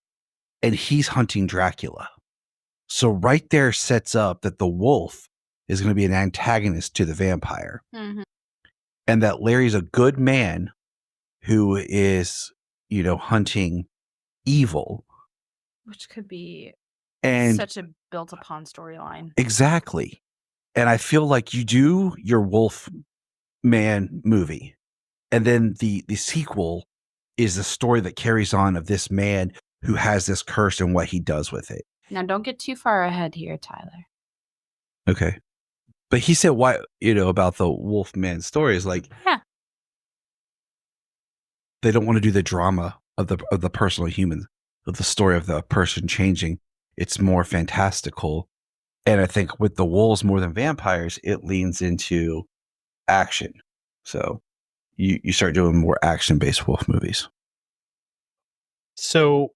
and he's hunting Dracula. So right there sets up that the wolf is going to be an antagonist to the vampire, Mhm. and that Larry's a good man who is, hunting evil. Which could be And such a built upon storyline. exactly. And I feel like you do your Wolf Man movie, and then the sequel is the story that carries on of this man who has this curse and what he does with it. Now, don't get too far ahead here, Tyler. Okay. But he said why, about the Wolf Man story is like, Yeah. they don't want to do the drama of the personal human, of the story of the person changing. It's more fantastical. And I think with the wolves more than vampires, it leans into action. So you start doing more action-based wolf movies. So,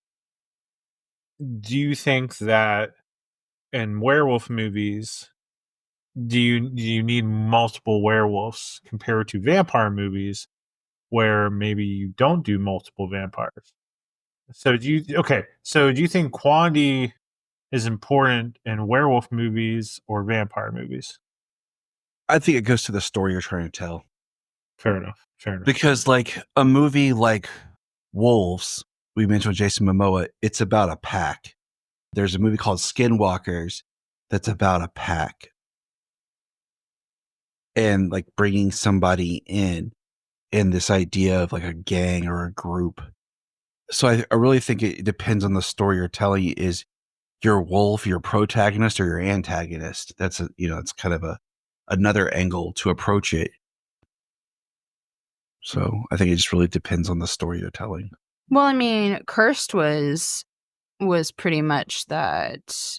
do you think that in werewolf movies, do you need multiple werewolves compared to vampire movies where maybe you don't do multiple vampires? So do you think quantity is important in werewolf movies or vampire movies? I think it goes to the story you're trying to tell. Fair enough. Fair enough. Because like a movie like Wolves, we mentioned with Jason Momoa, it's about a pack. There's a movie called Skinwalkers that's about a pack. And like bringing somebody in this idea of like a gang or a group. So I really think it depends on the story you're telling. Is your wolf your protagonist or your antagonist? That's it's kind of another angle to approach it. So I think it just really depends on the story you're telling. Well, I mean, Cursed was pretty much that,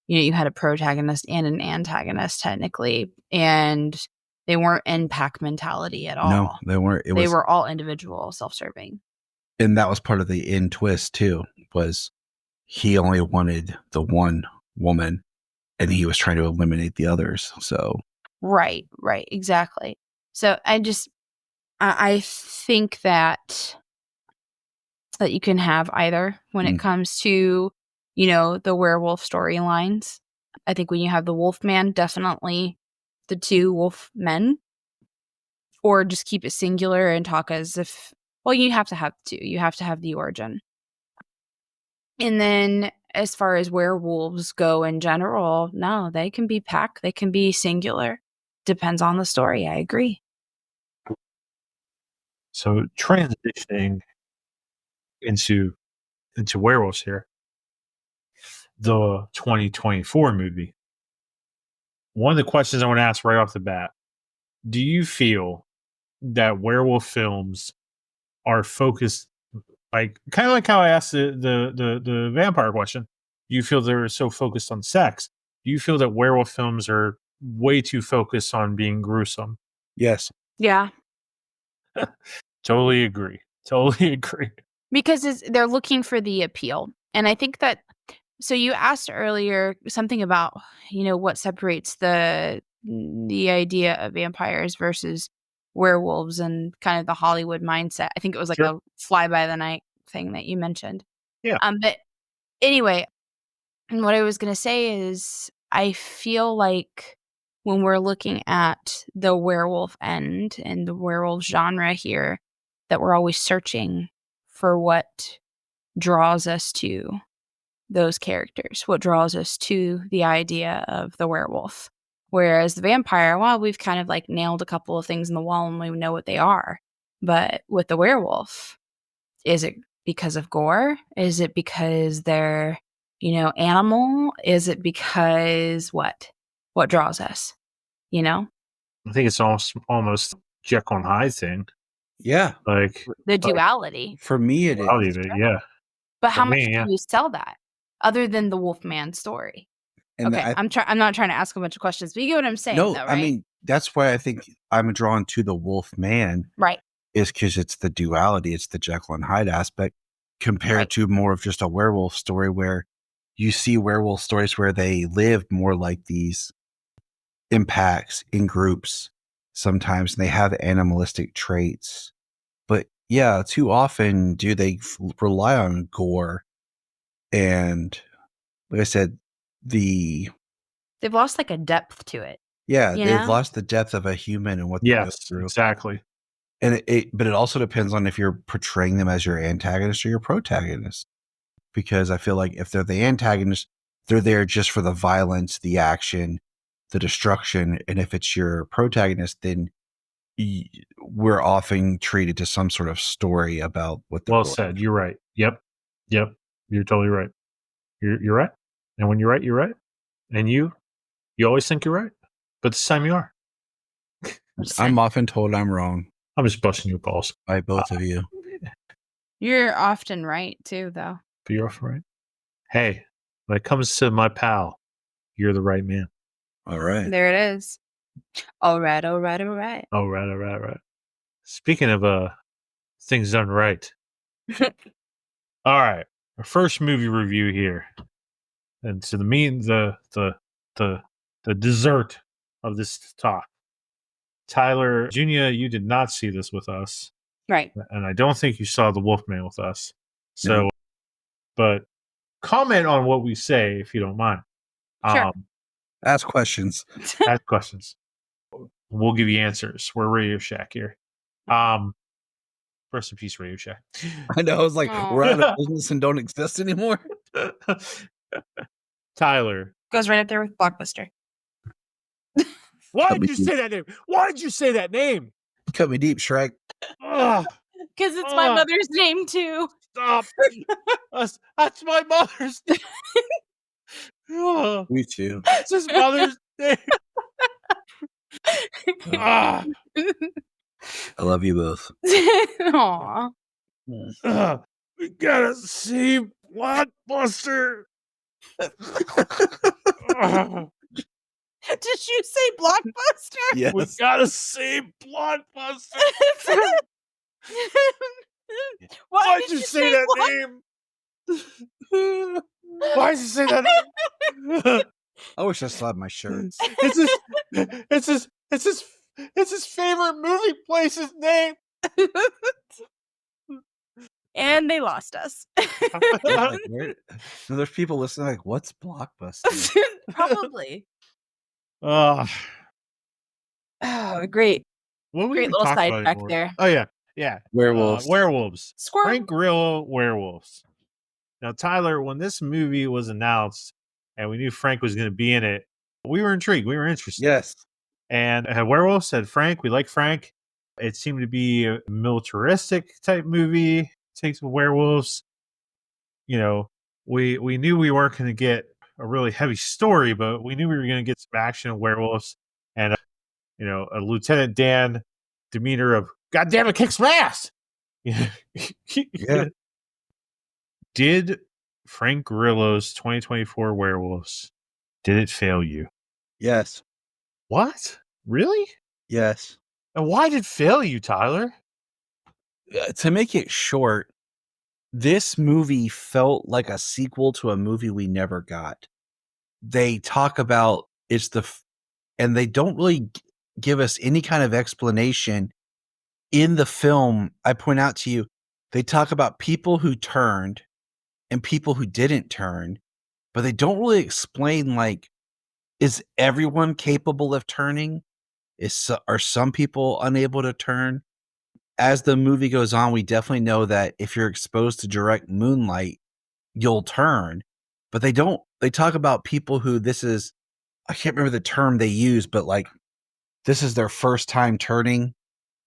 you had a protagonist and an antagonist technically, and they weren't in pack mentality at all. No, they weren't. They were all individual, self-serving. And that was part of the end twist too, was he only wanted the one woman and he was trying to eliminate the others. So Right, exactly. So I think that you can have either when it comes to, the werewolf storylines. I think when you have the wolf man, definitely the two wolf men, or just keep it singular and talk as if, well, you have to have two. You have to have the origin. And then as far as werewolves go in general, no, they can be pack, they can be singular. Depends on the story. I agree. So transitioning into werewolves here, the 2024 movie. One of the questions I want to ask right off the bat: do you feel that werewolf films are focused, like kind of like how I asked the vampire question? Do you feel they're so focused on sex? Do you feel that werewolf films are way too focused on being gruesome? yes. Yeah. Totally agree. Totally agree. Because they're looking for the appeal. And I think that, so you asked earlier something about, what separates the idea of vampires versus werewolves and kind of the Hollywood mindset. I think it was like Sure. a fly by the night thing that you mentioned. Yeah. But anyway, and what I was going to say is I feel like when we're looking at the werewolf end and the werewolf genre here, that we're always searching for what draws us to those characters, what draws us to the idea of the werewolf. Whereas the vampire, well, we've kind of like nailed a couple of things in the wall and we know what they are. But with the werewolf, is it because of gore? Is it because they're, animal? Is it because what? What draws us? I think it's almost Jekyll and Hyde thing. Yeah. Like The duality. For me, it I'll is. leave it. Yeah. But how For much me, yeah. do you sell that other than the Wolfman story? And Okay, I'm not trying to ask a bunch of questions, but you get what I'm saying, no, though, right? I mean, that's why I think I'm drawn to the Wolf Man. Right. Is because it's the duality, it's the Jekyll and Hyde aspect compared Right. to more of just a werewolf story where you see werewolf stories where they live more like these impacts in groups sometimes, and they have animalistic traits. But yeah, too often do they rely on gore And like I said, They've lost like a depth to it. they've know? lost the depth of a human and what they go Yes, through. exactly. And but it also depends on if you're portraying them as your antagonist or your protagonist. Because I feel like if they're the antagonist, they're there just for the violence, the action, the destruction. And if it's your protagonist, then we're often treated to some sort of story about what they're Well going said. through. You're right. Yep. You're totally right. You're right. And when you're right, you're right. And you always think you're right, but this time you are. I'm often told I'm wrong I'm just busting your balls. by both of you. You're often right too, though. But you're off right. Hey, when it comes to my pal, you're the right man. All right. There it is. All right. All right. Speaking of things done right. All right. Our first movie review here. And to the dessert of this talk. Tyler, Junia, you did not see this with us. Right. And I don't think you saw The Wolfman with us. So, No. but comment on what we say if you don't mind. Sure. Ask questions. Ask questions. We'll give you answers. We're Radio Shack here. Rest in peace, Radio Shack. I know. I was like, Aw. we're out of business and don't exist anymore. Tyler, Goes right up there with Blockbuster. why Cut me did you deep. say that name? Why did you say that name? Cut me deep, Shrek. Ugh, Because it's my Ugh. mother's name too. stop. That's my mother's name. Ugh, Me too. It's his mother's name. Ah, I love you both. Aw. we gotta see Blockbuster. Ah, Did you say Blockbuster? Yes. we gotta see Blockbuster. Why'd you say that name? Why'd you say that name? I wish I still had my shirts. It's his favorite movie place's name. And they lost us. Like, no, there's people listening like, what's Blockbuster? Probably. Oh, Oh, great. what we Great even little talk about sidetrack anymore? there. Oh yeah. Werewolves. Werewolves. Squirrel. Frank Grillo Werewolves. Now, Tyler, when this movie was announced and we knew Frank was going to be in it, we were intrigued. We were interested. Yes. And Werewolf said, Frank, we like Frank. It seemed to be a militaristic type movie. Takes werewolves. You know, we knew we weren't going to get a really heavy story, but we knew we were going to get some action of werewolves and, a Lieutenant Dan demeanor of, God damn it, kick some ass. Yeah. Did Frank Grillo's 2024 Werewolves, did it fail you? Yes. What? Really? Yes. And why did it fail you, Tyler? To make it short, this movie felt like a sequel to a movie we never got. They talk about and they don't really give us any kind of explanation in the film. I point out to you, they talk about people who turned and people who didn't turn, but they don't really explain, like, is everyone capable of turning? Are some people unable to turn? As the movie goes on, we definitely know that if you're exposed to direct moonlight, you'll turn. But they talk about people who I can't remember the term they use, but like this is their first time turning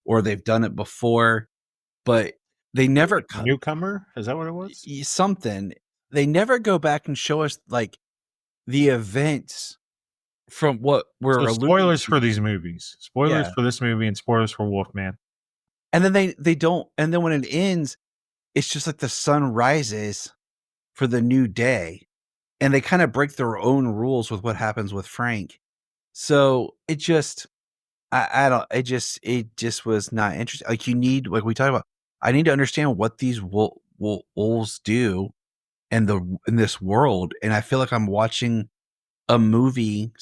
or they've done it before, but they never Newcomer? Is that what it was? something. They never go back and show us like the events from what we're So alluding spoilers to. for these movies. Spoilers Yeah. for this movie and spoilers for Wolfman. And then they don't, and then when it ends, it's just like the sun rises for the new day. And they kind of break their own rules with what happens with Frank. So it just, it just was not interesting. Like like we talked about, I need to understand what these wolves do in this world. And I feel like I'm watching a movie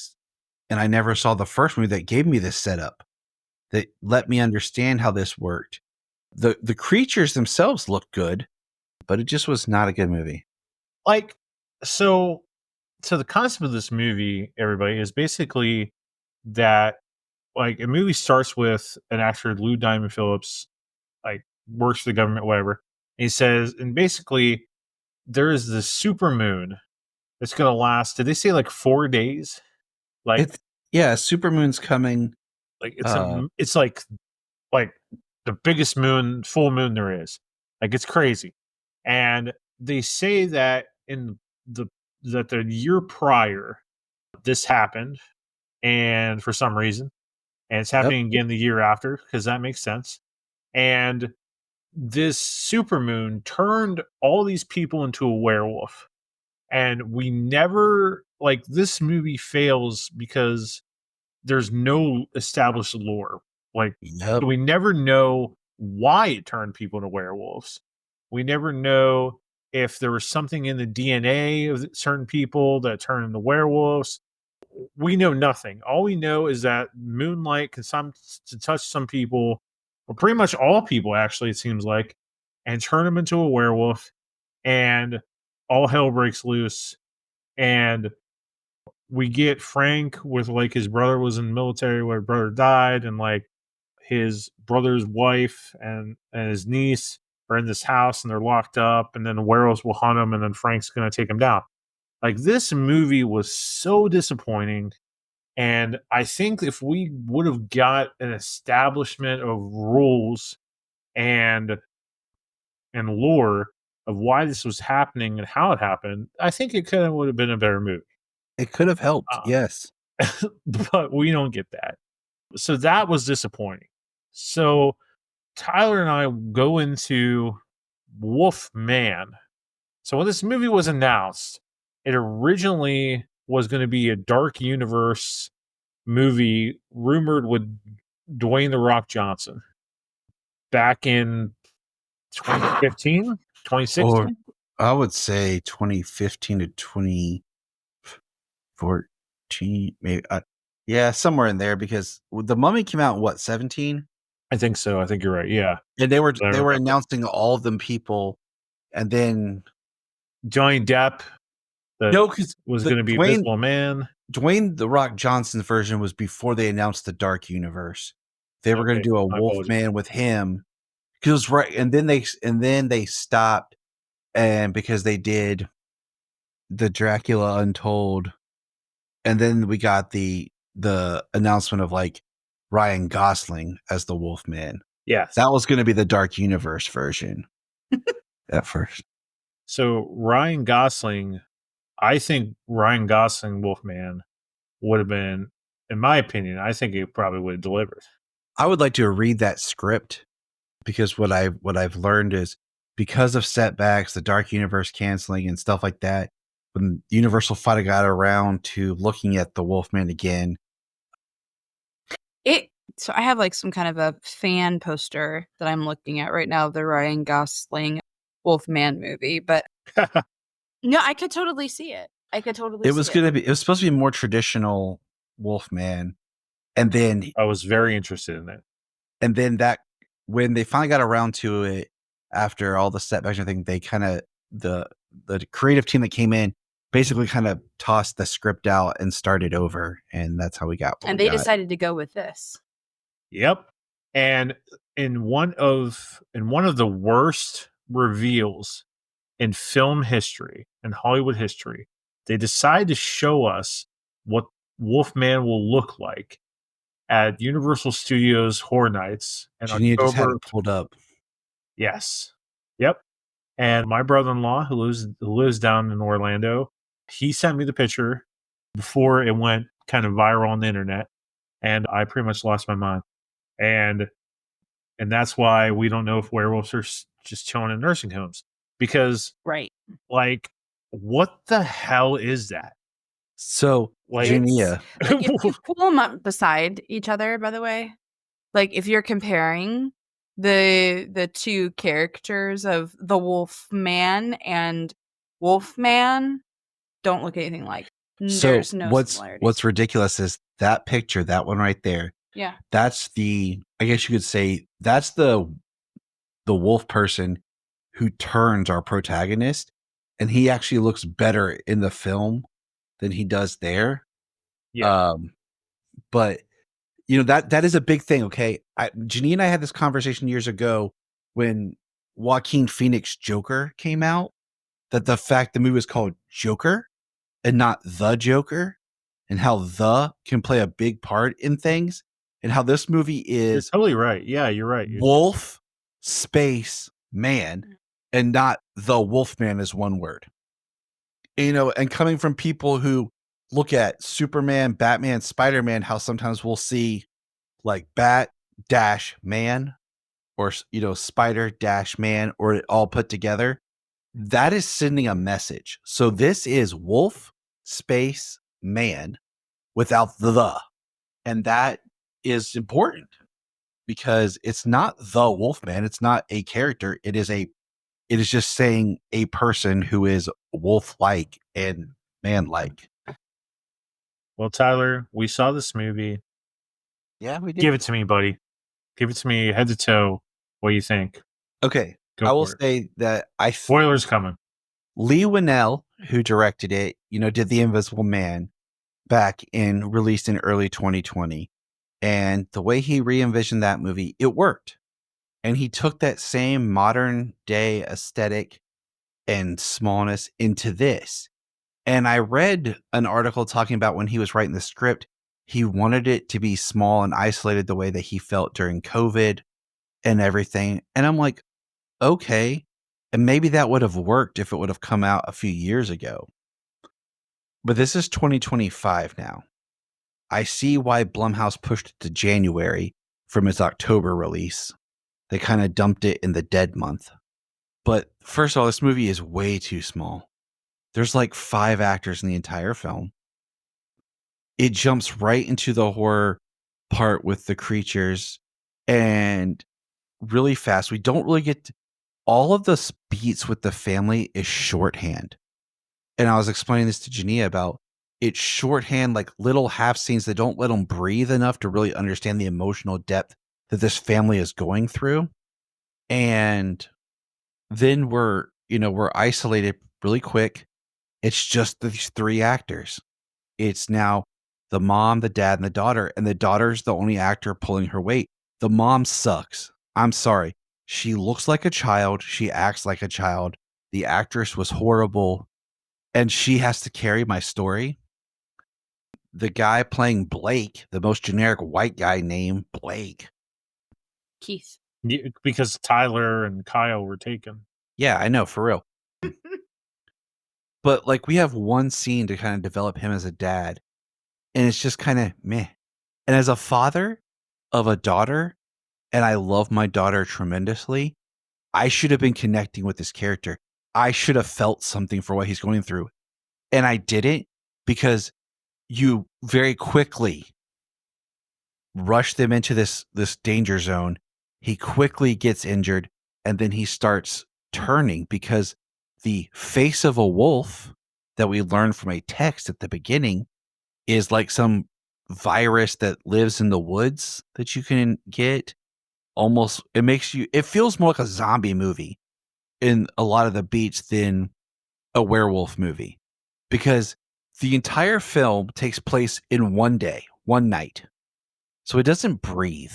and I never saw the first movie that gave me this setup that let me understand how this worked. The creatures themselves look good, but it just was not a good movie. like so so the concept of this movie, everybody, is basically that like a movie starts with an actor, Lou Diamond Phillips, like works for the government, whatever. And he says, and basically there is this super moon that's gonna last. Did they say like 4 days? Like It's yeah, supermoon's coming. it's it's like the biggest moon, full moon there is. Like it's crazy. And they say that in the that the year prior this happened, and for some reason, and it's Yep. happening again the year after because that makes sense. And this supermoon turned all these people into a werewolf. And we never like this movie fails because there's no established lore. Like Yep. we never know why it turned people into werewolves. We never know if there was something in the DNA of certain people that turned into werewolves. We know nothing. All we know is that moonlight can to touch some people, or pretty much all people, actually, it seems like, and turn them into a werewolf, and all hell breaks loose. And we get Frank with like his brother was in the military where his brother died, and like his brother's wife and his niece are in this house and they're locked up, and then the werewolves will hunt them, and then Frank's gonna take him down. Like this movie was so disappointing. And I think if we would have got an establishment of rules and lore of why this was happening and how it happened, I think it could have would have been a better movie. It could have helped. Uh, Yes. but we don't get that. So that was disappointing. So Tyler and I go into Wolf Man. So when this movie was announced, it originally was going to be a dark universe movie rumored with Dwayne the Rock Johnson back in 2015, 2016. Or I would say 2015 to 2014, maybe. Yeah, somewhere in there, because The Mummy came out in what, 17? I think so. I think you're right. Yeah. And they were I remember. announcing all of them people, and then Johnny Depp no, because was going to be Invisible Man. Dwayne the Rock Johnson's version was before they announced the Dark Universe. They were going to do a My Wolf apologies. Man with him, because right, and then they stopped, and because they did the Dracula Untold, and then we got the announcement of like Ryan Gosling as the Wolf Man. Yes. That was going to be the Dark Universe version at first. So Ryan Gosling, I think Ryan Gosling Wolfman would have been, in my opinion, I think it probably would have delivered. I would like to read that script, because what I've learned is, because of setbacks, the Dark Universe canceling and stuff like that, when Universal finally got around to looking at the Wolfman again. So I have like some kind of a fan poster that I'm looking at right now, the Ryan Gosling Wolfman movie, but no, I could totally see it. I could totally It was see it was supposed to be more traditional Wolfman. And then I was very interested in it. And then that, when they finally got around to it, after all the setbacks and everything, they kind of, the creative team that came in basically kind of tossed the script out and started over, and that's how we got. And they decided to go with this. Yep. And in one of the worst reveals in film history, in Hollywood history, they decide to show us what Wolfman will look like at Universal Studios Horror Nights in Junia just had October. it pulled up. Yes. Yep. And my brother-in-law, who lives down in Orlando, he sent me the picture before it went kind of viral on the internet, and I pretty much lost my mind. And that's why we don't know if werewolves are just chilling in nursing homes, because Right. like, what the hell is that? So, Like, Junia, Like, if you pull them up beside each other, by the way, like if you're comparing the two characters of the Wolf Man and Wolfman, don't look anything like. There's no similarities. What's ridiculous is that picture, that one right there. Yeah. That's I guess you could say that's the wolf person who turns our protagonist. and he actually looks better in the film than he does there. Yeah. But that is a big thing. Okay, Junia and I had this conversation years ago when Joaquin Phoenix Joker came out. That the fact the movie was called Joker and not The Joker, and how the can play a big part in things, and how this movie You're is totally right. Yeah, you're right. Wolf space man and not the Wolf Man is one word. And coming from people who look at Superman, Batman, Spider-Man, how sometimes we'll see like Bat dash man or Spider dash man or it all put together. That is sending a message. So this is Wolf space man without the. And that is important because it's not the Wolfman. It's not a character. It is just saying a person who is wolf-like and man-like. Well, Tyler, we saw this movie. Yeah, we did. Give it to me, buddy. Give it to me head to toe. What do you think? Okay. Go I will for it. say that Spoilers coming. Lee Winnell, who directed it, did The Invisible Man released in early 2020. And the way he re-envisioned that movie, it worked. And he took that same modern day aesthetic and smallness into this. And I read an article talking about when he was writing the script, he wanted it to be small and isolated the way that he felt during COVID and everything. And I'm like, okay. And maybe that would have worked if it would have come out a few years ago. But this is 2025 now. I see why Blumhouse pushed it to January from its October release. They kind of dumped it in the dead month. But first of all, this movie is way too small. There's like 5 actors in the entire film. It jumps right into the horror part with the creatures and really fast. We don't really get all of the beats with the family is shorthand. And I was explaining this to Junia about it's shorthand, like little half scenes that don't let them breathe enough to really understand the emotional depth that this family is going through. And then we're isolated really quick. It's just these 3 actors. It's now the mom, the dad, and the daughter's the only actor pulling her weight. The mom sucks. I'm sorry. She looks like a child. She acts like a child. The actress was horrible, and she has to carry my story. The guy playing Blake, the most generic white guy name, Blake. Keith. Yeah, because Tyler and Kyle were taken. Yeah, I know, for real. But like we have one scene to kind of develop him as a dad, and it's just kind of meh. And as a father of a daughter, and I love my daughter tremendously, I should have been connecting with this character. I should have felt something for what he's going through. And I didn't because you very quickly rush them into this danger zone. He quickly gets injured, and then he starts turning because the face of a wolf that we learned from a text at the beginning is like some virus that lives in the woods that you can get. Almost, it feels more like a zombie movie in a lot of the beats than a werewolf movie, because the entire film takes place in one day, one night. So it doesn't breathe.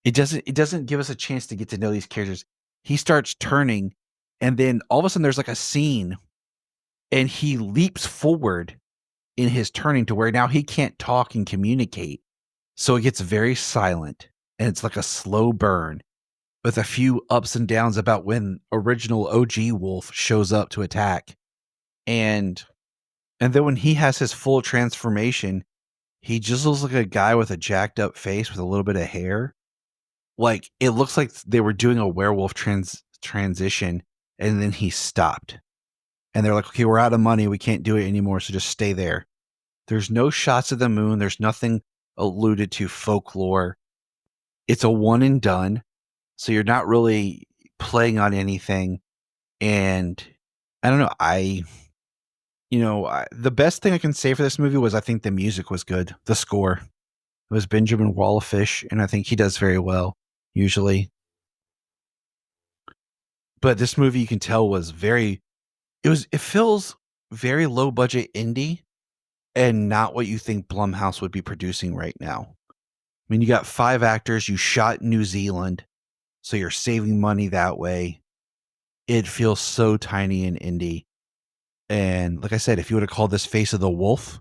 It doesn't give us a chance to get to know these characters. He starts turning, and then all of a sudden there's like a scene, and he leaps forward in his turning to where now he can't talk and communicate. So it gets very silent, and it's like a slow burn with a few ups and downs about when original OG Wolf shows up to attack. And then when he has his full transformation, he just looks like a guy with a jacked up face with a little bit of hair. Like it looks like they were doing a werewolf transition, and then he stopped. And they're like, okay, we're out of money. We can't do it anymore. So just stay there. There's no shots of the moon. There's nothing alluded to folklore. It's a one and done. So you're not really playing on anything. And I don't know. The best thing I can say for this movie was I think the music was good. The score. It was Benjamin Wallfish, and I think he does very well, usually. But this movie, you can tell, was very It feels very low budget indie and not what you think Blumhouse would be producing right now. I mean, you got 5 actors, you shot in New Zealand, so you're saving money that way. It feels so tiny and indie. And like I said, if you would have called this Face of the Wolf,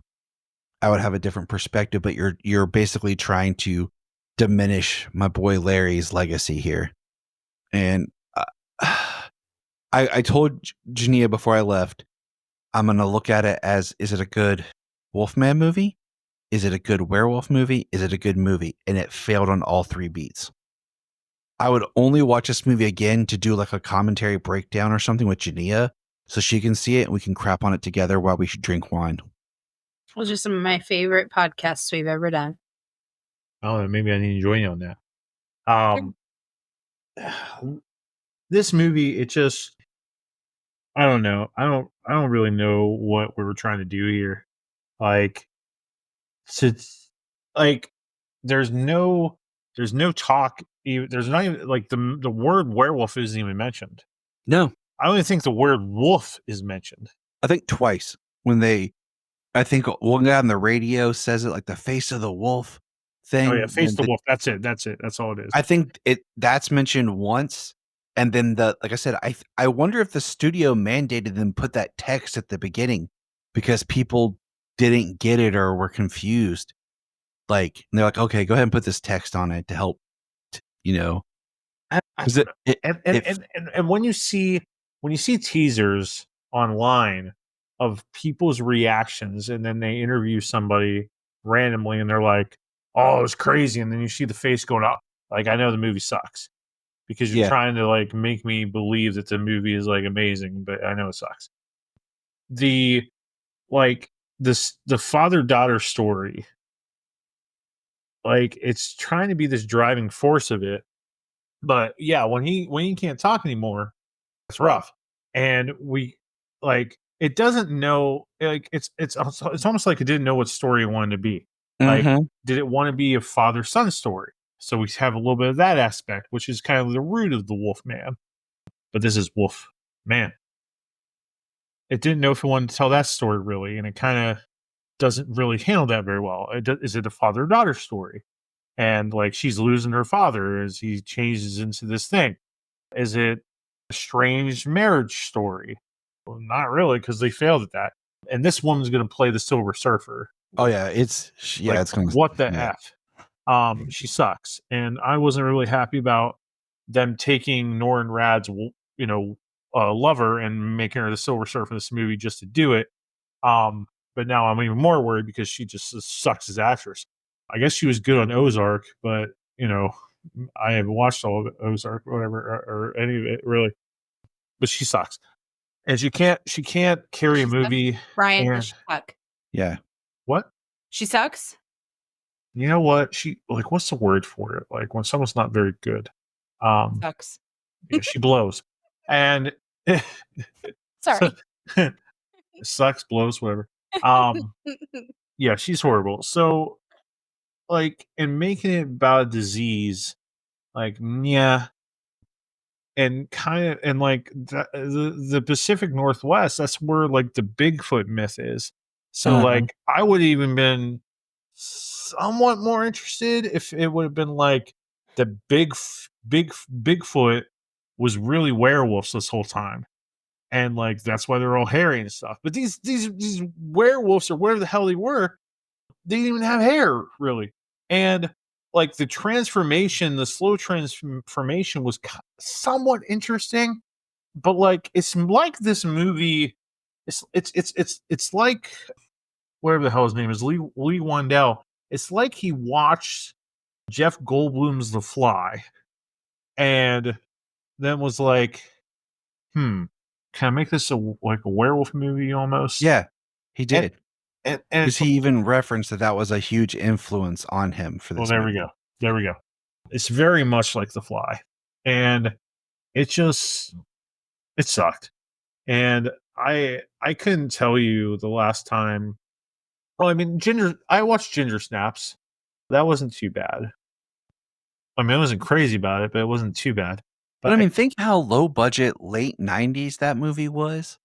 I would have a different perspective, but you're basically trying to diminish my boy Larry's legacy here. And I told Junia before I left, I'm going to look at it as, is it a good Wolfman movie? Is it a good werewolf movie? Is it a good movie? And it failed on all 3 beats. I would only watch this movie again to do like a commentary breakdown or something with Junia so she can see it and we can crap on it together while we should drink wine. Those are some of my favorite podcasts we've ever done. Oh, maybe I need to join you on that. This movie, it just, I don't know. I don't really know what we were trying to do here. Like, to, like, there's no talk. There's not even like the word werewolf isn't even mentioned. No, I don't even think the word wolf is mentioned. I think twice when I think one guy on the radio says it like the face of the wolf thing. Oh yeah, face the wolf. That's it. That's all it is. I think that's mentioned once. And then like I said, I wonder if the studio mandated them put that text at the beginning because people didn't get it or were confused. Like, and they're like, okay, go ahead and put this text on it to help, you know. And when you see teasers online of people's reactions, and then they interview somebody randomly, and they're like, "Oh, it was crazy," and then you see the face going up, like, I know the movie sucks because you're trying to like make me believe that the movie is like amazing, but I know it sucks. The father-daughter story, like, it's trying to be this driving force of it. But yeah, when he can't talk anymore, it's rough. And it doesn't know, like, it's almost like it didn't know what story it wanted to be. Like, did it want to be a father-son story? So we have a little bit of that aspect, which is kind of the root of the Wolf Man. But this is Wolf Man. It didn't know if it wanted to tell that story really, and it kind of doesn't really handle that very well. Is it a father-daughter story? And like, she's losing her father as he changes into this thing. Is it a strange marriage story? Well, not really, because they failed at that. And this woman's going to play the Silver Surfer. Oh yeah, it's gonna, what the f. She sucks, and I wasn't really happy about them taking Norrin Rad's lover and making her the Silver Surfer in this movie just to do it. But now I'm even more worried because she just sucks as actress. I guess she was good on Ozark, but I haven't watched all of Ozark, or whatever, or any of it really. But she sucks, and she can't carry a movie. Bryan, does she suck? Yeah. What? She sucks? You know what? What's the word for it? Like, when someone's not very good. Sucks. Yeah, she blows. And sorry. Sucks, blows, whatever. Yeah, she's horrible. So, like, in making it about a disease, like, yeah, and kind of, and like the Pacific Northwest, that's where like the Bigfoot myth is. So like, I would even been somewhat more interested if it would have been like the Bigfoot was really werewolves this whole time, and like that's why they're all hairy and stuff. But these werewolves, or whatever the hell they were, they didn't even have hair really. And like, the slow transformation was somewhat interesting, but like, it's like this movie, it's like, whatever the hell his name is, Lee Wandell. It's like he watched Jeff Goldblum's The Fly, and then was like, can I make this a werewolf movie almost? Yeah, he did. And because he even referenced that was a huge influence on him for this. Well, there we go. It's very much like The Fly, and it sucked. And I couldn't tell you the last time. Well, I mean, I watched Ginger Snaps. That wasn't too bad. I mean, I wasn't crazy about it, but it wasn't too bad. But I mean, think how low budget late 90s that movie was.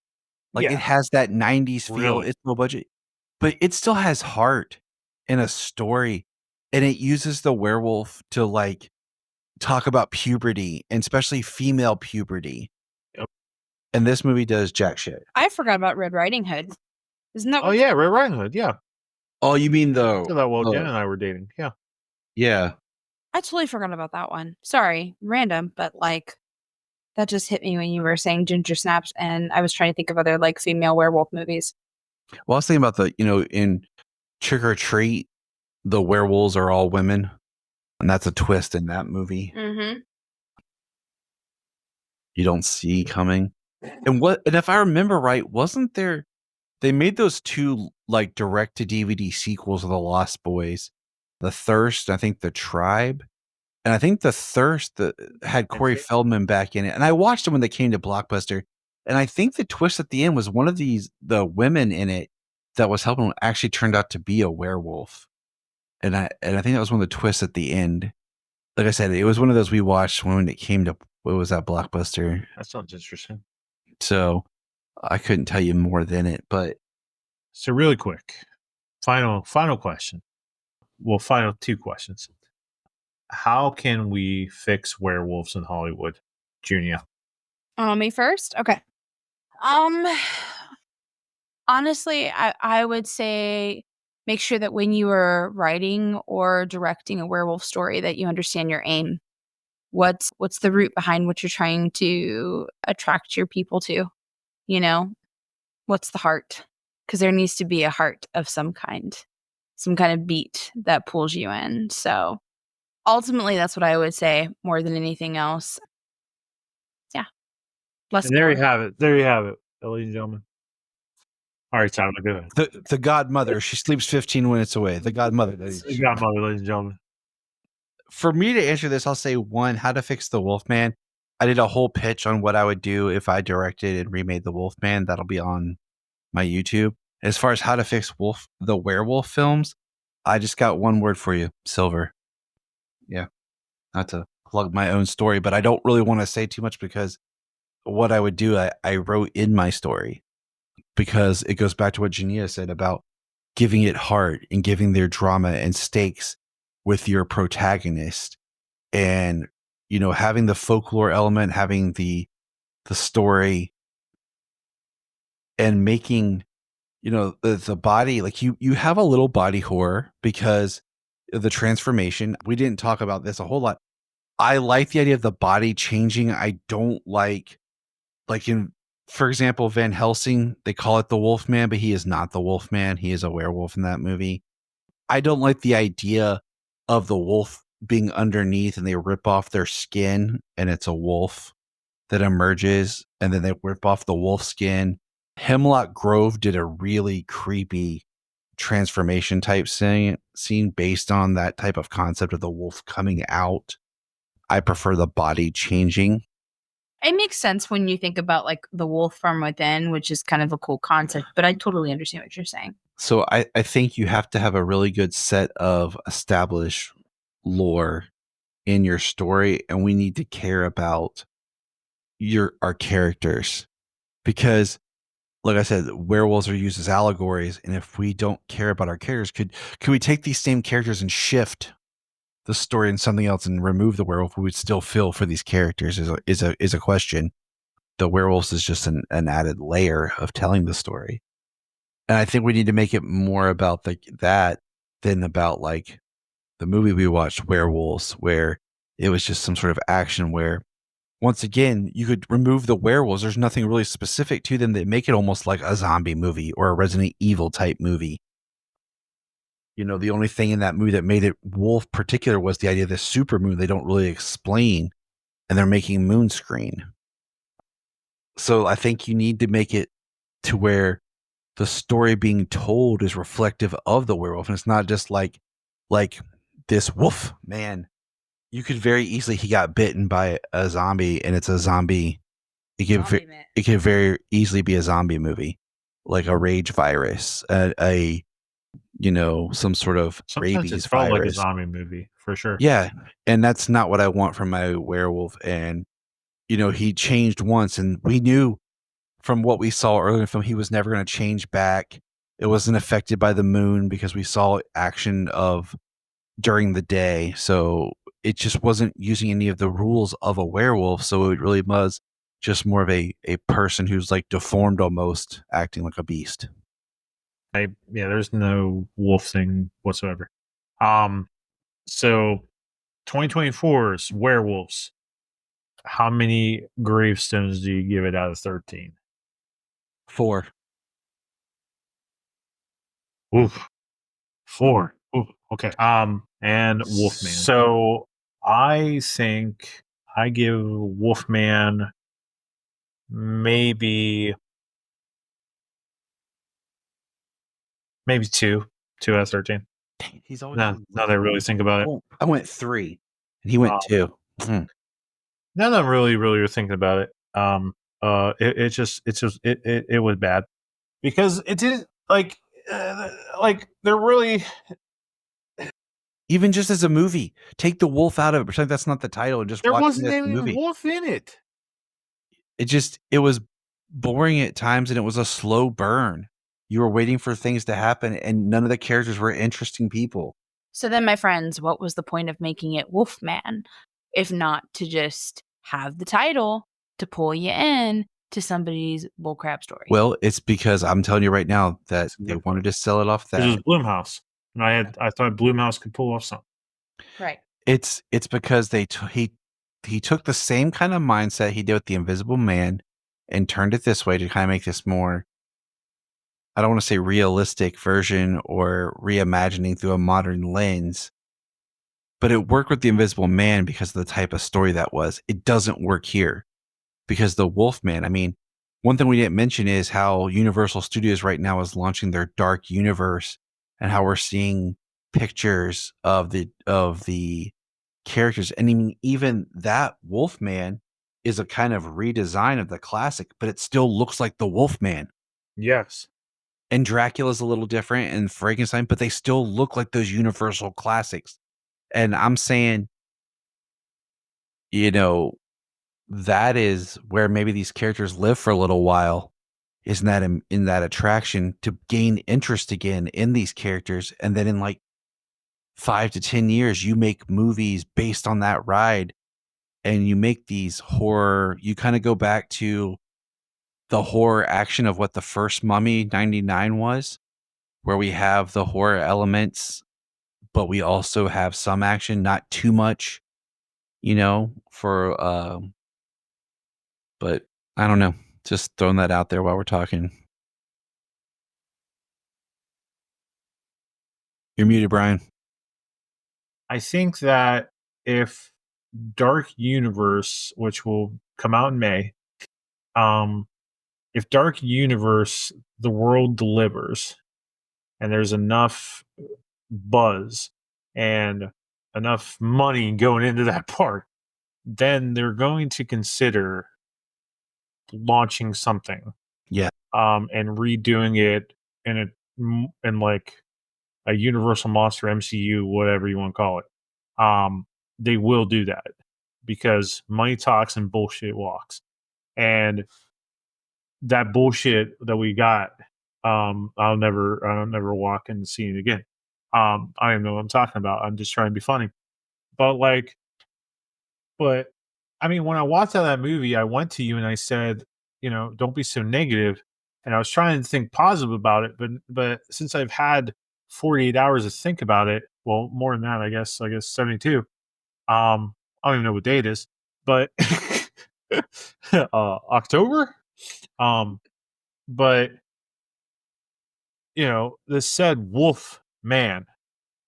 Like it has that 90s feel. Really? It's low budget, but it still has heart and a story. And it uses the werewolf to like talk about puberty and especially female puberty. Yep. And this movie does jack shit. I forgot about Red Riding Hood. Isn't that Oh yeah, Red Riding Hood. Yeah, Oh, you mean so that Jen and I were dating. Yeah. yeah. I totally forgot about that one. Sorry, random, but like that just hit me when you were saying Ginger Snaps, and I was trying to think of other like female werewolf movies. Well, I was thinking about in Trick or Treat, the werewolves are all women. And that's a twist in that movie Mm-hmm. you don't see coming. And if I remember right, wasn't there they made those two like direct to DVD sequels of The Lost Boys, The Thirst, I think The Tribe. And I think The Thirst that had Corey Feldman back in it. And I watched them when they came to Blockbuster. And I think the twist at the end was one of the women in it that was helping actually turned out to be a werewolf. And I think that was one of the twists at the end. Like I said, it was one of those we watched when it came to what was that Blockbuster. That sounds interesting. So I couldn't tell you more than it, but So really quick, final question. Well, final two questions. How can we fix werewolves in Hollywood, Junia? Me first? Okay. Honestly, I would say make sure that when you are writing or directing a werewolf story that you understand your aim. What's the root behind what you're trying to attract your people to? You know, what's the heart? Because there needs to be a heart of some kind of beat that pulls you in. So ultimately, that's what I would say more than anything else. Yeah. Less And there you gore. have it. There you have it, ladies and gentlemen. All right, Tyler, go ahead. the godmother, she sleeps 15 minutes away. The godmother. You got mother, ladies and gentlemen. For me to answer this, I'll say one, how to fix the Wolfman. I did a whole pitch on what I would do if I directed and remade the Wolfman. That'll be on my YouTube. As far as how to fix the werewolf films, I just got one word for you: silver. Yeah, not to plug my own story, but I don't really want to say too much because what I would do, I wrote in my story because it goes back to what Junia said about giving it heart and giving their drama and stakes with your protagonist, and having the folklore element, having the story, and making the body, like you have a little body horror because of the transformation. We didn't talk about this a whole lot. I like the idea of the body changing. I don't like in, for example, Van Helsing, they call it the Wolfman, but he is not the Wolfman. He is a werewolf in that movie. I don't like the idea of the wolf being underneath and they rip off their skin and it's a wolf that emerges, and then they rip off the wolf skin. Hemlock Grove did a really creepy transformation type scene based on that type of concept of the wolf coming out. I prefer the body changing. It makes sense when you think about like the wolf from within, which is kind of a cool concept, but I totally understand what you're saying. So I think you have to have a really good set of established lore in your story, and we need to care about our characters, because like I said, werewolves are used as allegories, and if we don't care about our characters, could we take these same characters and shift the story in something else and remove the werewolf? We would still feel for these characters is a question. The werewolves is just an added layer of telling the story. And I think we need to make it more about that than about like the movie we watched, Werewolves, where it was just some sort of action where, once again, you could remove the werewolves. There's nothing really specific to them that make it almost like a zombie movie or a Resident Evil type movie. The only thing in that movie that made it wolf particular was the idea of the super moon they don't really explain, and they're making moon screen. So I think you need to make it to where the story being told is reflective of the werewolf, and it's not just like this wolf man. You could very easily, he got bitten by a zombie, and it's a zombie. It could very easily be a zombie movie, like a rage virus, some sort of Sometimes rabies it felt virus. like a zombie movie for sure. Yeah, and that's not what I want from my werewolf. And he changed once, and we knew from what we saw earlier in the film, he was never going to change back. It wasn't affected by the moon because we saw action of during the day. So it just wasn't using any of the rules of a werewolf. So it really was just more of a person who's like deformed almost, acting like a beast. There's no wolf thing whatsoever. So 2024's Werewolves. How many gravestones do you give it out of 13? 4. Oof. 4. Oof. Okay. And Wolfman. So I think I give Wolfman maybe 2 out of 13. He's always Now that I really think about it. I went 3 and he went 2. Now that I'm really thinking about it, it was bad because it didn't like they're really, even just as a movie, take the wolf out of it, pretend that's not the title, and just there watch wasn't it as a any movie. wolf in it. It was boring at times, and it was a slow burn. You were waiting for things to happen, and none of the characters were interesting people. So then, my friends, what was the point of making it Wolfman, if not to just have the title to pull you in to somebody's bullcrap story? Well, it's because I'm telling you right now that they wanted to sell it off that. This is Blumhouse, and I thought Blumhouse could pull off something. Right. It's because he took the same kind of mindset he did with the Invisible Man and turned it this way to kind of make this more, I don't want to say realistic version or reimagining through a modern lens, but it worked with the Invisible Man because of the type of story that was. It doesn't work here because the Wolfman, I mean, one thing we didn't mention is how Universal Studios right now is launching their dark universe and how we're seeing pictures of the characters. And I mean, even that Wolfman is a kind of redesign of the classic, but it still looks like the Wolfman. Yes. And Dracula's a little different and Frankenstein, but they still look like those Universal classics. And I'm saying, that is where maybe these characters live for a little while, isn't that in that attraction to gain interest again in these characters. And then in like 5 to 10 years, you make movies based on that ride and you make these horror, you kind of go back to the horror action of what the first Mummy 99 was, where we have the horror elements, but we also have some action, not too much, but I don't know. Just throwing that out there while we're talking. You're muted, Bryan. I think that if Dark Universe, which will come out in May, if Dark Universe, the world delivers, and there's enough buzz and enough money going into that park, then they're going to consider launching something. Yeah. And redoing it in like a Universal Monster MCU, whatever you want to call it. They will do that because money talks and bullshit walks. And that bullshit that we got, I'll never walk and see it again. I don't even know what I'm talking about. I'm just trying to be funny. But I mean, when I watched out that movie, I went to you and I said, don't be so negative. And I was trying to think positive about it, but since I've had 48 hours to think about it, well, more than that, I guess 72. I don't even know what day it is, but October. But this said Wolf Man.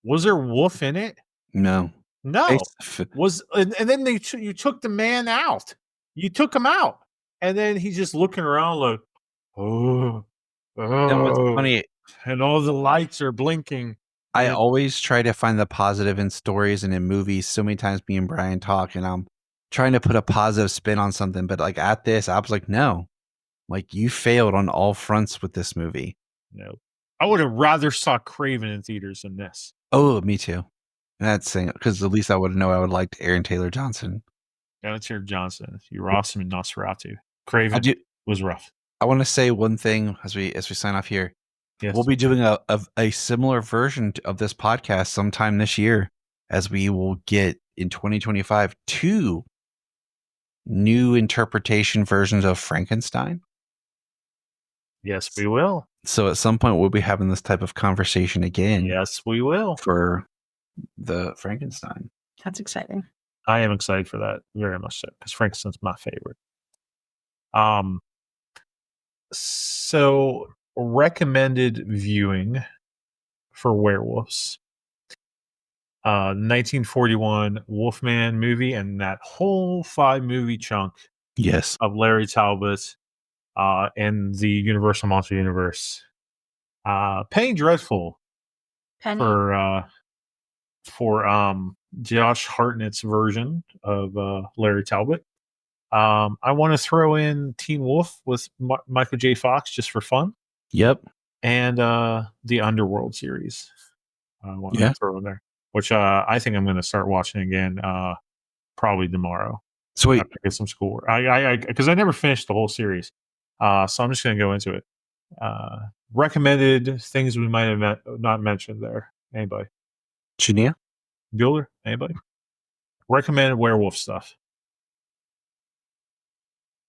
Was there wolf in it? No. No. And then you took the man out. You took him out. And then he's just looking around like, oh. And what's funny, and all the lights are blinking. I always try to find the positive in stories and in movies. So many times me and Bryan talk and I'm trying to put a positive spin on something. But like at this, I was like, no, like you failed on all fronts with this movie. No. I would have rather saw Craven in theaters than this. Oh, me too. That's saying because at least I would know I would like Aaron Taylor Johnson. Yeah, let's hear Johnson. You were awesome in Nosferatu. Craven was rough. I want to say one thing as we sign off here. Yes. We'll be doing a similar version of this podcast sometime this year, as we will get in 2025 2 new interpretation versions of Frankenstein. Yes, we will. So at some point we'll be having this type of conversation again. Yes, we will. For the Frankenstein. That's exciting. I am excited for that very much so, because Frankenstein's my favorite. So recommended viewing for werewolves. 1941 Wolfman movie and that whole 5-movie chunk Yes. of Larry Talbot in the Universal Monster Universe. Penny Dreadful Penny. for Josh Hartnett's version of Larry Talbot. I want to throw in Teen Wolf with Michael J. Fox just for fun. Yep. And the Underworld series. I want to throw in there, which I think I'm going to start watching again probably tomorrow. Sweet. After I get some school. Because I never finished the whole series. So I'm just going to go into it. Recommended things we might have not mentioned there. Anybody? Junia? Bueller? Anybody? Recommended werewolf stuff.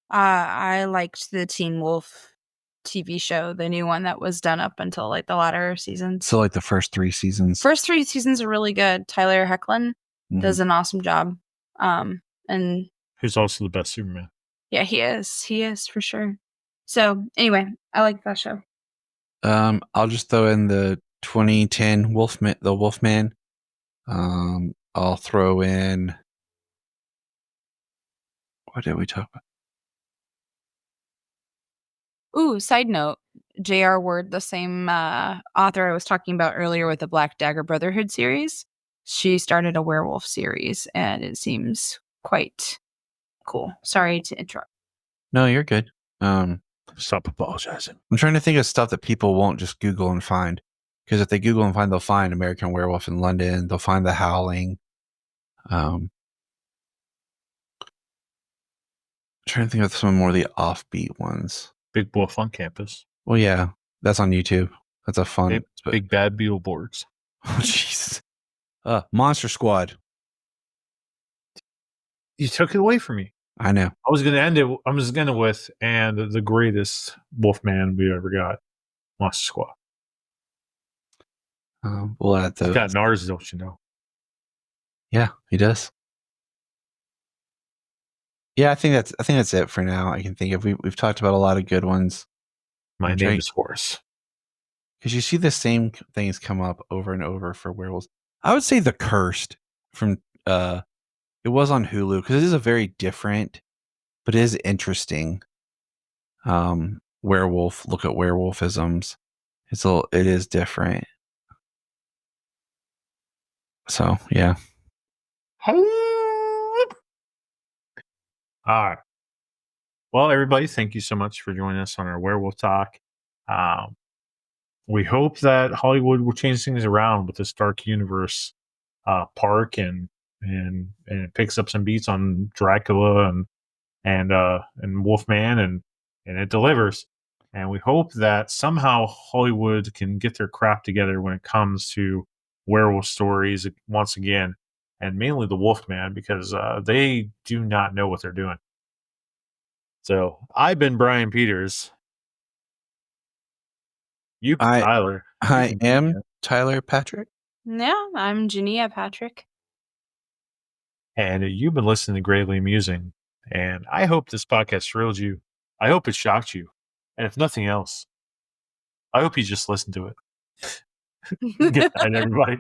I liked the Teen Wolf TV show, the new one that was done up until like the latter seasons. So like the first 3 seasons. First 3 seasons are really good. Tyler Hoechlin does an awesome job. And who's also the best Superman. Yeah, he is. He is for sure. So anyway, I like that show. I'll just throw in the 2010 Wolfman. I'll throw in, what did we talk about? Ooh, side note, J.R. Ward, the same author I was talking about earlier with the Black Dagger Brotherhood series, she started a werewolf series, and it seems quite cool. Sorry to interrupt. No, you're good. Stop apologizing. I'm trying to think of stuff that people won't just Google and find. Because if they Google and find, they'll find American Werewolf in London. They'll find The Howling. I'm trying to think of some more of the offbeat ones. Big Wolf on Campus. Well, yeah, that's on YouTube. That's a fun. Big Bad Beetleborgs. Oh, jeez. Monster Squad. You took it away from me. I know. I was going to end it. I was going to with and the greatest Wolfman we ever got, Monster Squad. We'll add those. He's got NARS, don't you know? Yeah, he does. Yeah, I think that's it for now. I can think of we've talked about a lot of good ones. My name is Horace. Because you see the same things come up over and over for werewolves. I would say The Cursed from it was on Hulu because it is a very different, but it is interesting. Werewolf. Look at werewolfisms. It is different. So yeah. All right. Well, everybody, thank you so much for joining us on our werewolf talk. We hope that Hollywood will change things around with this Dark Universe park and it picks up some beats on Dracula and Wolfman and it delivers. And we hope that somehow Hollywood can get their crap together when it comes to werewolf stories once again, and mainly the Wolfman, because they do not know what they're doing. So I've been Bryan Peters. Tyler. I am Tyler Patrick. Yeah, I'm Junia Patrick. And you've been listening to Gravely Amusing. And I hope this podcast thrilled you. I hope it shocked you. And if nothing else, I hope you just listened to it. Good night, everybody.